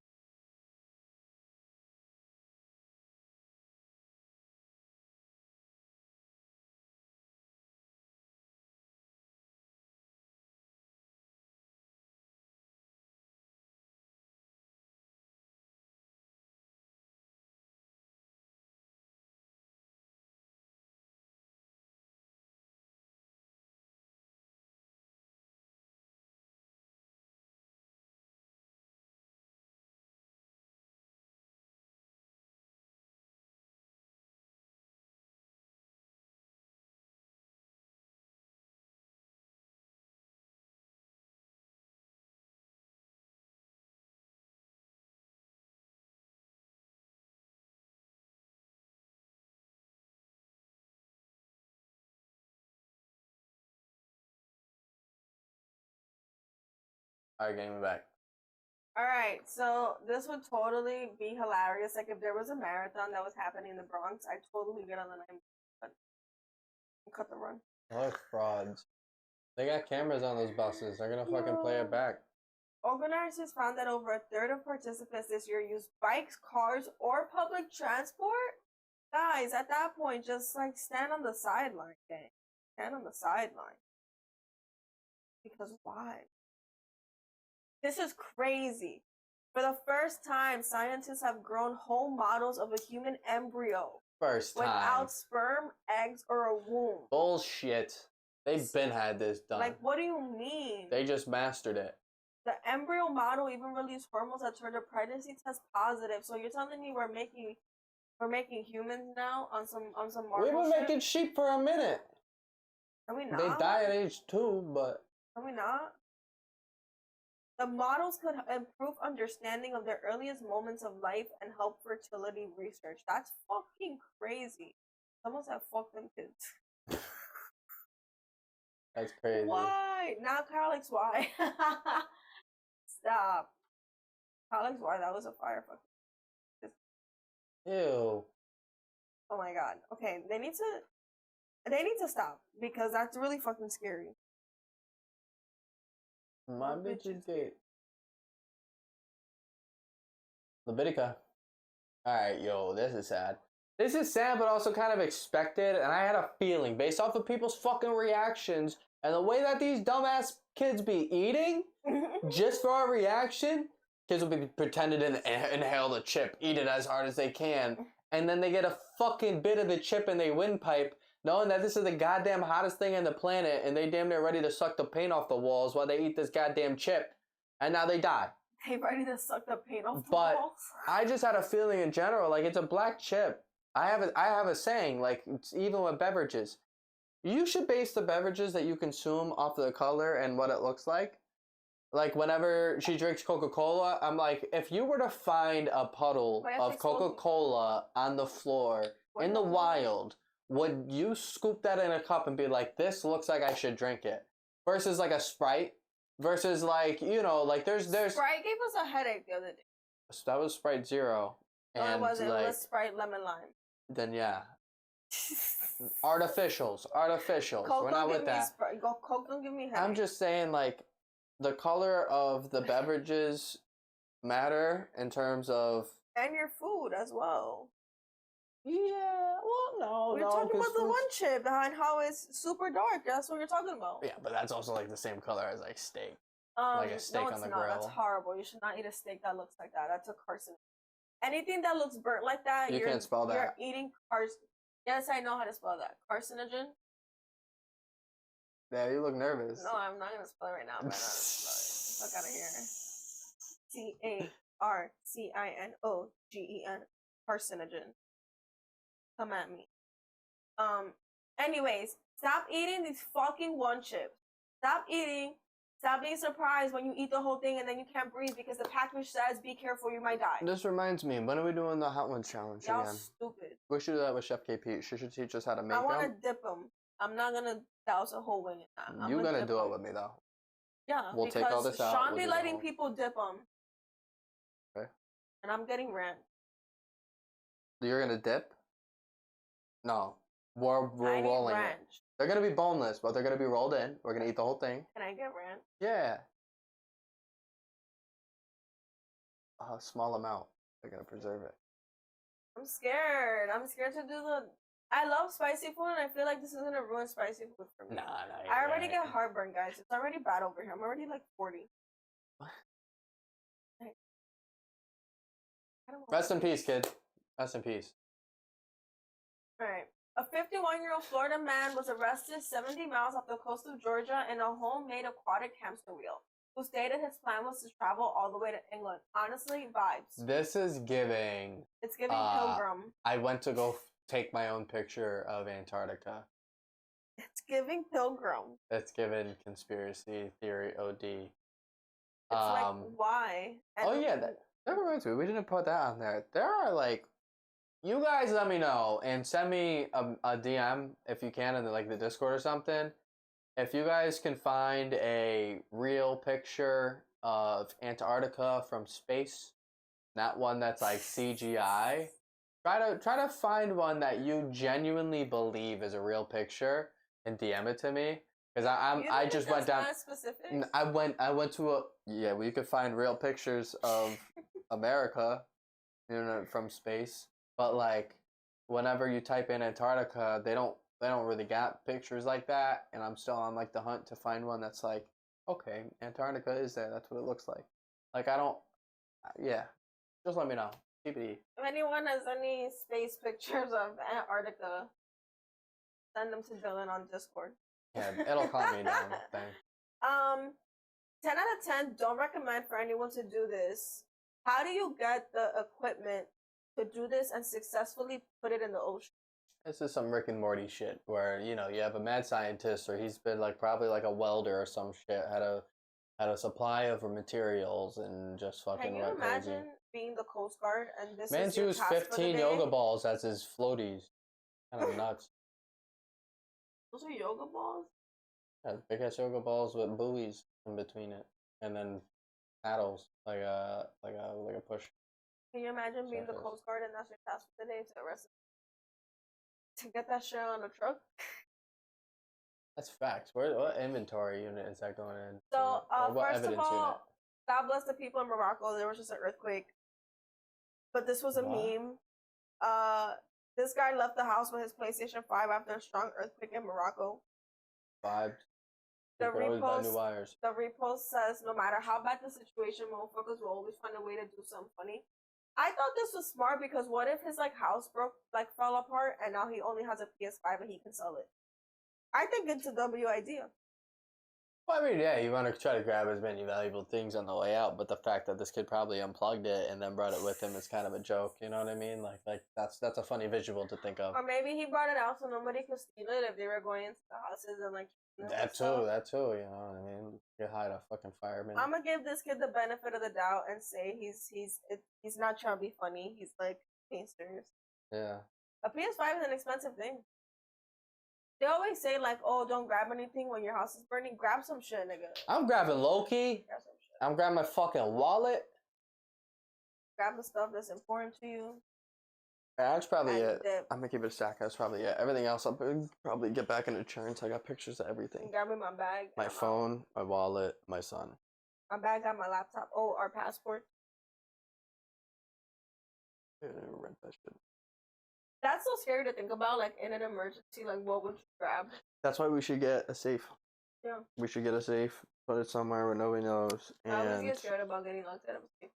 All right, getting me back. all right, so this would totally be hilarious. Like if there was a marathon that was happening in the Bronx, I'd totally get on the 9 and cut the run. What frauds? They got cameras on those buses. They're gonna fucking play it back. Organizers found that over a third of participants this year used bikes, cars, or public transport. Guys, at that point, just like stand on the sideline, gang. Stand on the sideline. Because why? This is crazy. For the first time, scientists have grown whole models of a human embryo First time. without sperm, eggs, or a womb. Bullshit. They've been had this done. Like, what do you mean? They just mastered it. The embryo model even released hormones that turned a pregnancy test positive. So you're telling me we're making humans now on some Marvel We've been shit? making sheep for a minute. Are we not? They die at age 2, but Are we not? The models could improve understanding of their earliest moments of life and help fertility research. That's fucking crazy. Someone said fuck them kids. that's crazy. Why? Now Carl X Y. Stop. Carl X Y, that was a fire fucking. Ew. Oh my god. Okay, they need to stop because that's really fucking scary. My bitch is gay. Levitica. Alright, yo, this is sad. This is sad, but also kind of expected, and I had a feeling, based off of people's fucking reactions, and the way that these dumbass kids be eating, just for our reaction, kids will be pretending to inhale the chip, eat it as hard as they can, and then they get a fucking bit of the chip in their windpipe, knowing that this is the goddamn hottest thing on the planet, and they damn near ready to suck the paint off the walls while they eat this goddamn chip, and now they die. They ready to suck the paint off the But walls. I just had a feeling in general, like it's a black chip. I have a saying, like it's even with beverages. You should base the beverages that you consume off of the color and what it looks like like whenever she drinks Coca-Cola, I'm like, if you were to find a puddle Why I of think so? Coca-Cola on the floor in the wild, would you scoop that in a cup and be like, this looks like I should drink it? Versus like a Sprite, versus like, you know, like there's Sprite gave us a headache the other day. that was Sprite Zero, No, it and wasn't. like It was Sprite lemon lime. then yeah, artificials. Coke We're don't not give with me that. Sprite. Coke don't give me headache. I'm just saying, like, the color of the beverages matter in terms of. And your food as well. Yeah, well, no, We're talking about the one chip behind how it's super dark. That's what you're talking about. Yeah, but that's also like the same color as like steak. Like a steak no, on it's the not. That's grill. horrible. You should not eat a steak that looks like that. That's a carcinogen. Anything that looks burnt like that, You can't spell You're that. eating Yes, I know how to spell that. Carcinogen. Yeah, you look nervous. No, I'm not gonna spell it right now. But I'm not gonna spell it. Fuck out of here. CARCINOGEN. Carcinogen. Come at me. Anyways, stop eating these fucking one chips. Stop eating. Stop being surprised when you eat the whole thing and then you can't breathe because the package says, "Be careful, you might die." This reminds me, when are we doing the Hot Ones challenge Y'all again? stupid. We should do that with Chef KP. She should teach us how to make I want to them. dip them. I'm not gonna douse a whole wing in that. I'm You're gonna dip do it 'em. with me though. Yeah, We'll take all this out, Sean we'll be do the letting whole- people dip them. Okay. And I'm getting rant. You're gonna dip? No, we're I need rolling it. ranch. They're gonna be boneless, but they're gonna be rolled in. We're gonna eat the whole thing. Can I get ranch? Yeah. A small amount. They're gonna preserve it. I'm scared. I'm scared to do the. I love spicy food, and I feel like this is gonna ruin spicy food for me. Nah. I already get heartburn, guys. It's already bad over here. I'm already like 40. I don't Rest in peace, kid. Rest in peace. All right. A 51-year-old Florida man was arrested 70 miles off the coast of Georgia in a homemade aquatic hamster wheel, who stated his plan was to travel all the way to England. Honestly, vibes. This is giving. It's giving pilgrim. I went to go take my own picture of Antarctica. It's giving pilgrim. It's giving conspiracy theory OD. It's like, why? And Oh yeah, that reminds me. We didn't put that on there. There are like, you guys let me know and send me a DM if you can in like the Discord or something. If you guys can find a real picture of Antarctica from space, not one that's like CGI. Try to find one that you genuinely believe is a real picture and DM it to me, because I just went down. Specific? I went to a well, you could find real pictures of America, you know, from space. But like, whenever you type in Antarctica, they don't really got pictures like that, and I'm still on like the hunt to find one that's like, okay, Antarctica is there. That's what it looks like. Like yeah. Just let me know. TBD. If anyone has any space pictures of Antarctica, send them to Dylan on Discord. Yeah, it'll calm me down. Thing. 10 out of 10, don't recommend for anyone to do this. How do you get the equipment to do this and successfully put it in the ocean? This is some Rick and Morty shit where, you know, you have a mad scientist, or he's been like probably like a welder or some shit, had a supply of materials and just fucking Can you went imagine crazy. being the Coast Guard and this Man's is your used task for the 15 day? yoga balls as his floaties. Kind of nuts. Those are yoga balls? Yeah, big ass yoga balls with buoys in between it, and then paddles like a push. Can you imagine being the Surface. Coast Guard and that's your task for the day, to arrest to get that shit on a truck? That's facts. What inventory unit is that going in? So, Or what first of evidence all, God bless the people in Morocco. There was just an earthquake. But this was a What? meme. This guy left the house with his PlayStation 5 after a strong earthquake in Morocco. unit? Vibes. The You could always buy new repost, wires. the repost says, no matter how bad the situation, motherfuckers will always find a way to do something funny. I thought this was smart because what if his like house fell apart and now he only has a PS5 and he can sell it? I think it's a W idea. Well, I mean, yeah, you want to try to grab as many valuable things on the way out, but the fact that this kid probably unplugged it and then brought it with him is kind of a joke. You know what I mean? Like that's a funny visual to think of. Or maybe he brought it out so nobody could steal it if they were going into the houses and like. That too. You know what I mean? You hide a fucking fireman. I'm gonna give this kid the benefit of the doubt and say he's not trying to be funny. He's like being serious. Yeah. A PS5 is an expensive thing. They always say like, "Oh, don't grab anything when your house is burning. Grab some shit, nigga." I'm grabbing Loki. Grab some shit. I'm grabbing my fucking wallet. Grab the stuff that's important to you. Yeah, that's probably And it. I'm gonna keep it a stack. That's probably it. Everything else, I'll probably get back in insurance. I got pictures of everything. I'm grabbing my bag. My phone, my wallet, my son. My bag got my laptop. Oh, our passport. Yeah, rent that shit. That's so scary to think about. Like in an emergency, like what would you grab? That's why we should get a safe. Yeah. We should get a safe, put it somewhere where nobody knows, I always and get scared about getting locked out of a safe.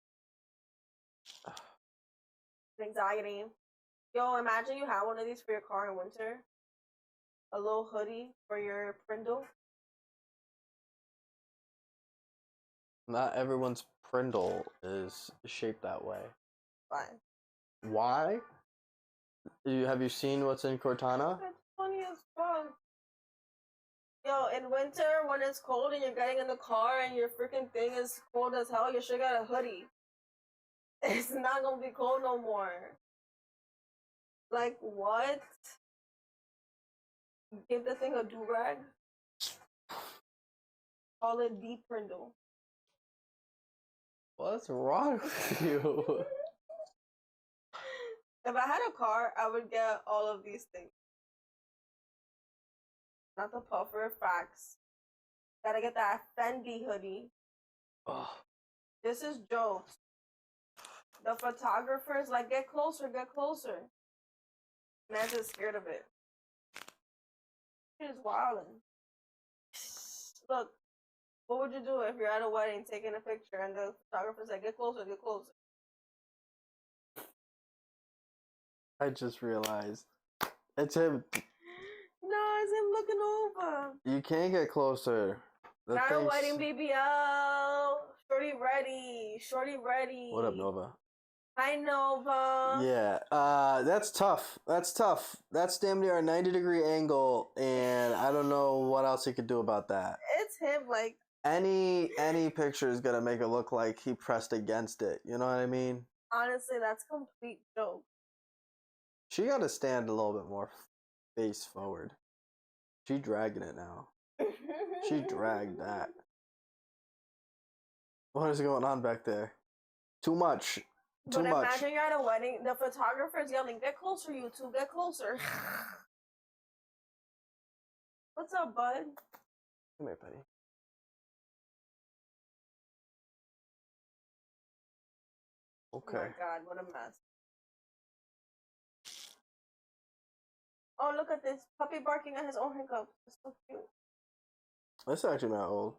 Anxiety. Yo, imagine you have one of these for your car in winter. A little hoodie for your Prindle. not everyone's Prindle is shaped that way. Fine. Why? Have you seen what's in Cortana? It's funny as fuck. Yo, in winter when it's cold and you're getting in the car and your freaking thing is cold as hell, you should get a hoodie. It's not gonna be cold no more. Like what? Give the thing a do-rag. Call it deep Prindle. What's wrong with you? If I had a car, I would get all of these things. Not the puffer, facts. Gotta get that Fendi hoodie. Ugh. This is jokes. The photographers, like, get closer, get closer. Man's just scared of it. Shit is wildin'. Look, what would you do if you're at a wedding taking a picture and the photographer's like, get closer, get closer? I just realized. It's him. No, it's him looking over. You can't get closer. The Not a thing's- wedding BBL. Shorty ready. Shorty ready. What up, Nova? Hi, Nova. Yeah, that's tough. That's tough. That's damn near a 90-degree angle, and I don't know what else he could do about that. It's him, like, Any picture is gonna make it look like he pressed against it. You know what I mean? honestly, that's complete joke. She gotta stand a little bit more face forward. She dragging it now. She dragged that. What is going on back there? Too much. Too But much. imagine you're at a wedding, the photographer's yelling, get closer, you two, get closer. What's up, bud? Come here, buddy. Okay. Oh my god, what a mess. Oh, look at this. Puppy barking at his own hiccups. It's so cute. That's actually not old.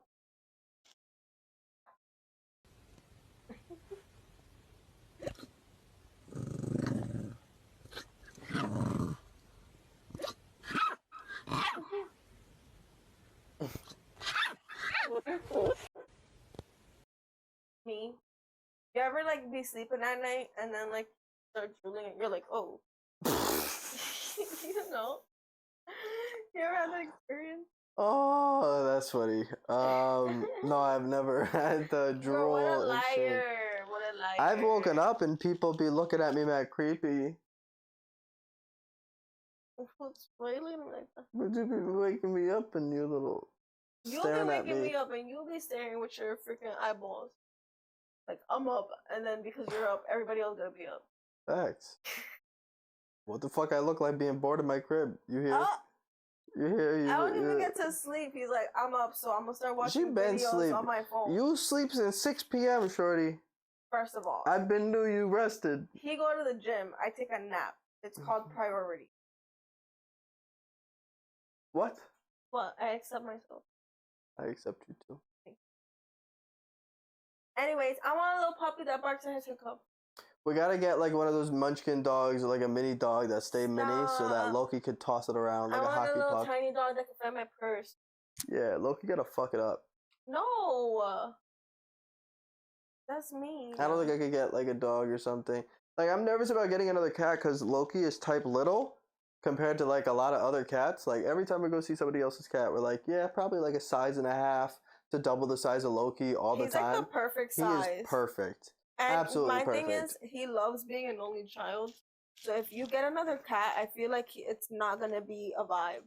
Me. You ever like be sleeping at night and then like start drooling and you're like, oh. You know? You ever had that experience? Oh, that's funny. No, I've never had the Bro, drool what a and shit. liar. What a liar. I've woken up and people be looking at me mad creepy. What's spoiling like that? Would you be waking me up and you little You'll staring be at waking me? me up and you'll be staring with your freaking eyeballs. Like, I'm up, and then because you're up, everybody else gonna be up. Facts. What the fuck I look like being bored in my crib? You hear? Oh, You hear? You, I don't even get to sleep. He's like, I'm up, so I'm gonna start watching been videos sleep. on my phone. You sleep since 6 p.m., shorty. First of all, I've been knew you rested. he go to the gym. I take a nap. It's called priority. What? Well, I accept myself. I accept you too. Anyways, I want a little puppy that barks at his hiccup. We gotta get like one of those munchkin dogs or like a mini dog that stay mini so that Stop. Loki could toss it around like I a want hockey a little puck. tiny dog that can fit my purse. Yeah, Loki gotta fuck it up. No. That's me. I don't think I could get like a dog or something. Like I'm nervous about getting another cat because Loki is type little compared to like a lot of other cats. Like every time we go see somebody else's cat, we're like, yeah, probably like a size and a half to double the size of Loki all the He's time. like the perfect He size. is perfect. And Absolutely my perfect. thing is, he loves being an only child. So if you get another cat, I feel like it's not gonna be a vibe.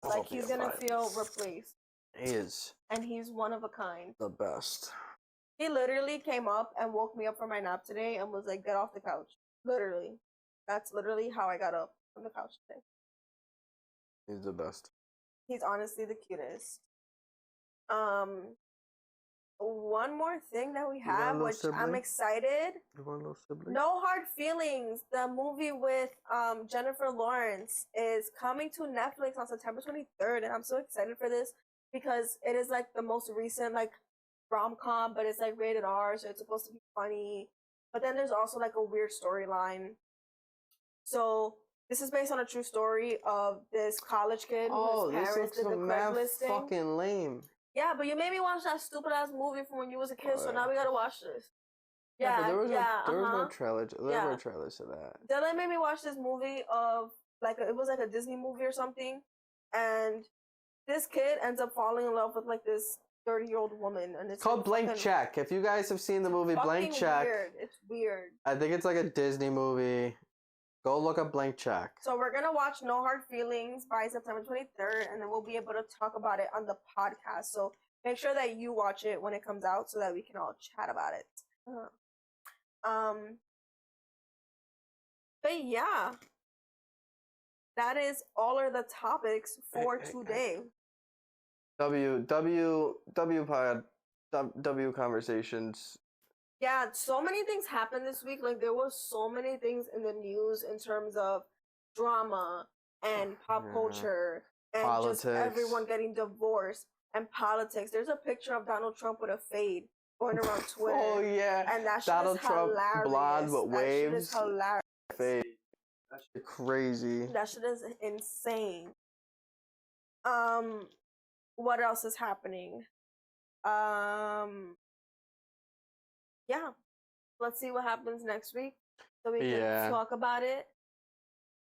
Like he's gonna feel replaced. He is And he's one of a kind. the best. He literally came up and woke me up from my nap today and was like, "Get off the couch." Literally. That's literally how I got up from the couch today. He's the best. He's honestly the cutest. One more thing that we You want a have, little which I'm sibling? excited. You want a little sibling? No Hard Feelings, the movie with Jennifer Lawrence, is coming to Netflix on September 23rd, and I'm so excited for this because it is like the most recent like rom-com, but it's like rated R, so it's supposed to be funny. But then there's also like a weird storyline. So this is based on a true story of this college kid Oh, whose this parents looks did the mad Craigslist thing. fucking lame. Yeah, but you made me watch that stupid ass movie from when you was a kid, Oh, so yeah. now we gotta watch this. But Yeah, there was yeah, no, there was no uh-huh. trailer. There Yeah. were trailers to that. Dylan made me watch this movie of it was like a Disney movie or something, and this kid ends up falling in love with like this 30-year-old woman, and it's Called like, Blank fucking- Check. If you guys have seen the movie Blank fucking Check, Weird. It's weird. I think it's like a Disney movie. Go look up Blank Check. So we're gonna watch No Hard Feelings by September 23rd, and then we'll be able to talk about it on the podcast. So make sure that you watch it when it comes out, so that we can all chat about it. But yeah, that is all of the topics for today. W conversations. Yeah, so many things happened this week. Like there was so many things in the news in terms of drama and pop culture and just Politics. everyone getting divorced and politics. There's a picture of Donald Trump with a fade going around Twitter. Oh yeah, And that shit Donald is Trump, hilarious. blonde with That shit waves. is hilarious. Fade. That shit crazy. That shit is insane. What else is happening? Yeah. Let's see what happens next week, so we can talk about it.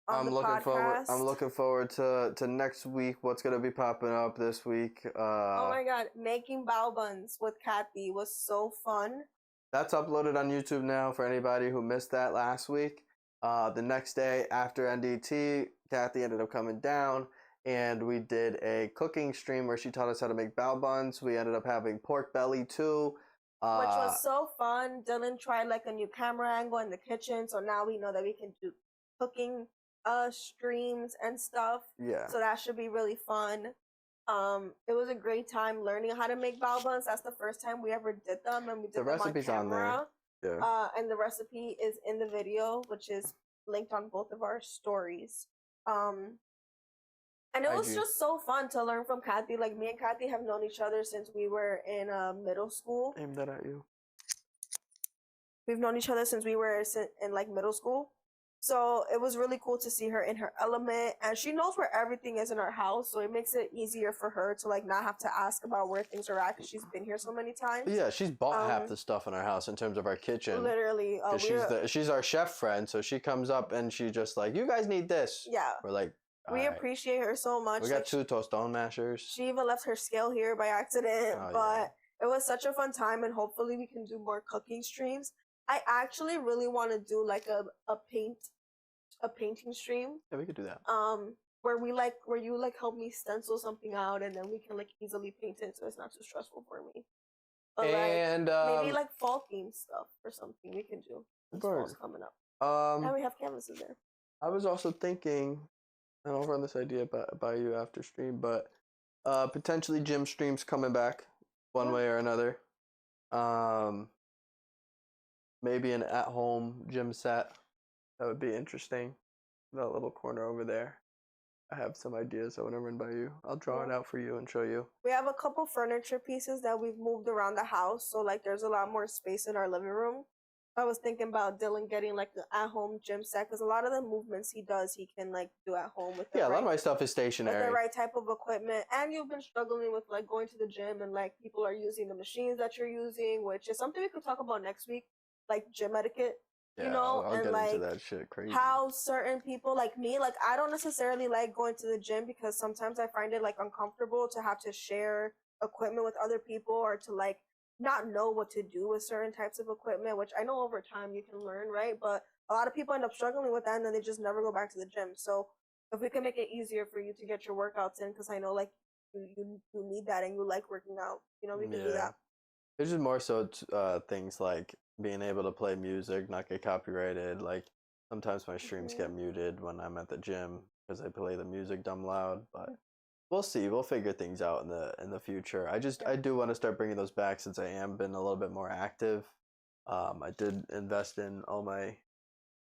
I'm looking forward to next week. What's gonna be popping up this week? Oh my god, making bao buns with Kathy was so fun. That's uploaded on YouTube now for anybody who missed that last week. The next day after NDT, Kathy ended up coming down and we did a cooking stream where she taught us how to make bao buns. We ended up having pork belly too. Which was so fun. Dylan tried like a new camera angle in the kitchen, so now we know that we can do cooking streams and stuff. Yeah. So that should be really fun. It was a great time learning how to make bao buns. That's the first time we ever did them, and we did The them recipe's on camera. on there. Yeah. And the recipe is in the video, which is linked on both of our stories. And it was just so fun to learn from Kathy. Like me and Kathy have known each other since we were in middle school. Aim that at you. We've known each other since we were in like middle school. So it was really cool to see her in her element, and she knows where everything is in our house, so it makes it easier for her to like not have to ask about where things are at because she's been here so many times. Yeah, she's bought half the stuff in our house in terms of our kitchen. Literally, she's our chef friend, so she comes up and she just like, you guys need this. Yeah, we're like, we appreciate her so much. We got 2 tostone mashers. She even left her scale here by accident, but it was such a fun time, and hopefully we can do more cooking streams. I actually really want to do like a painting stream. Yeah, we could do that. Where you like help me stencil something out, and then we can like easily paint it, so it's not too stressful for me. But and maybe like fall theme stuff or something we can do. Fall's coming up. And we have canvases there. I was also thinking, and I'll run this idea by you after stream, but potentially gym streams coming back one way or another. Maybe an at-home gym set. That would be interesting. That little corner over there. I have some ideas I want to run by you. I'll draw it out for you and show you. We have a couple furniture pieces that we've moved around the house, so like there's a lot more space in our living room. I was thinking about Dylan getting like an at-home gym set because a lot of the movements he does, he can like do at home with the Yeah, a lot right, of my stuff is with stationary. the right type of equipment. And you've been struggling with like going to the gym and like people are using the machines that you're using, which is something we could talk about next week, like gym etiquette. Yeah, You know, I'll and get like into that shit crazy. how certain people like me, like I don't necessarily like going to the gym because sometimes I find it like uncomfortable to have to share equipment with other people or to like not know what to do with certain types of equipment, which I know over time you can learn, right? But a lot of people end up struggling with that and then they just never go back to the gym. So if we can make it easier for you to get your workouts in, because I know like you need that and you like working out, you know, we can do that. There's just more so things like being able to play music, not get copyrighted. Like sometimes my streams get muted when I'm at the gym because I play the music dumb loud. But we'll see. We'll figure things out in the future. I do want to start bringing those back since I am been a little bit more active. I did invest in all my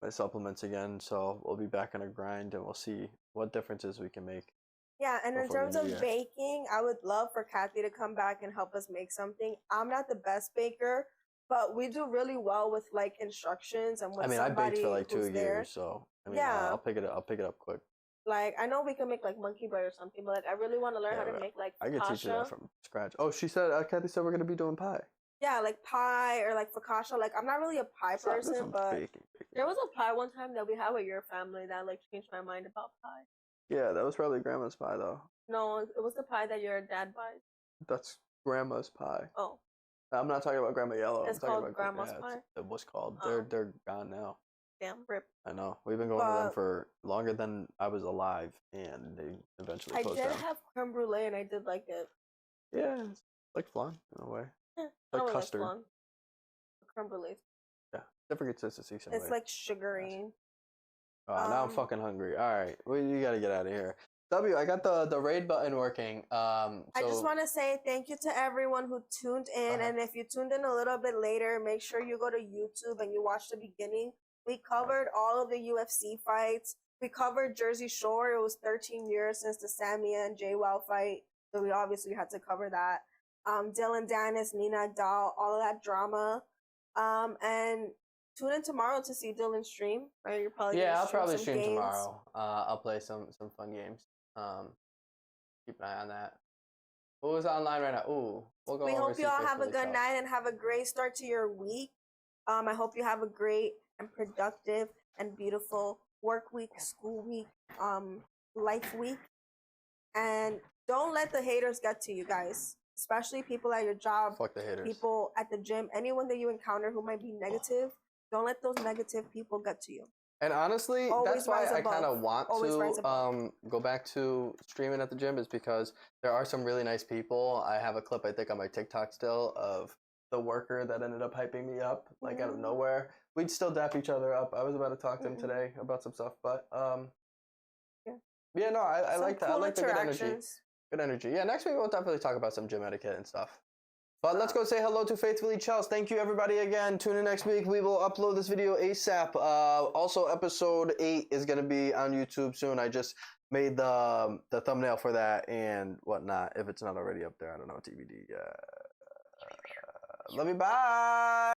supplements again, so we'll be back on a grind and we'll see what differences we can make. Yeah, and in before the terms new of year. baking, I would love for Kathy to come back and help us make something. I'm not the best baker, but we do really well with like instructions and with I mean, I baked somebody for like 2 who's there. years, so I mean, Yeah. I'll pick it up. I'll pick it up quick. Like I know we can make like monkey bread or something, but like I really want to learn how to make like I could teach you that focaccia. from scratch. Oh, she said, Kathy said we're gonna be doing pie. Yeah, like pie or like focaccia. Like I'm not really a pie This person, one's but baking. there was a pie one time that we had with your family that like changed my mind about pie. Yeah, that was probably grandma's pie though. No, it was the pie that your dad buys. That's grandma's pie. Oh, I'm not talking about Grandma Yellow. It's I'm talking called about grandma's pie? It was called. Oh. They're gone now. damn, rip. I know. We've been going to them But- for longer than I was alive, and they eventually I closed did down. have creme brulee and I did like it. Yeah, it's like flan in a way. I Like don't really custard. flan. Creme brulee. Yeah, different consistency. Some It's way. like sugary. Now I'm fucking hungry. All right, you gotta get out of here. W, I got the raid button working. I just want to say thank you to everyone who tuned in. And if you tuned in a little bit later, make sure you go to YouTube and you watch the beginning. We covered all of the UFC fights. We covered Jersey Shore. It was 13 years since the Samia and JWoww fight. So we obviously had to cover that. Dylan Dennis, Nina Dahl, all of that drama. And tune in tomorrow to see Dylan stream. Right? You're probably Yeah, gonna I'll probably some stream games. tomorrow. I'll play some fun games. Keep an eye on that. Who's online right now? Ooh, we'll go We over hope see you all have a Faithfully good Chelsea. night and have a great start to your week. I hope you have a great and productive and beautiful work week, school week, life week. And don't let the haters get to you guys, especially people at your job, Fuck the haters. people at the gym, anyone that you encounter who might be negative. Don't let those negative people get to you. And honestly, Always that's why rise I kind of above. want Always rise to above. go back to streaming at the gym, is because there are some really nice people. I have a clip, I think, on my TikTok still of the worker that ended up hyping me up, like out of nowhere. We'd still dap each other up. I was about to talk to him today about some stuff, but yeah, no, I Some like that. I cool like the good energy. interactions. Good energy. Yeah, next week we'll definitely talk about some gym etiquette and stuff. But let's go say hello to Faithfully Chels. Thank you everybody again. Tune in next week. We will upload this video ASAP. Also, episode 8 is gonna be on YouTube soon. I just made the thumbnail for that and whatnot. If it's not already up there, I don't know. TBD. Love you. Bye.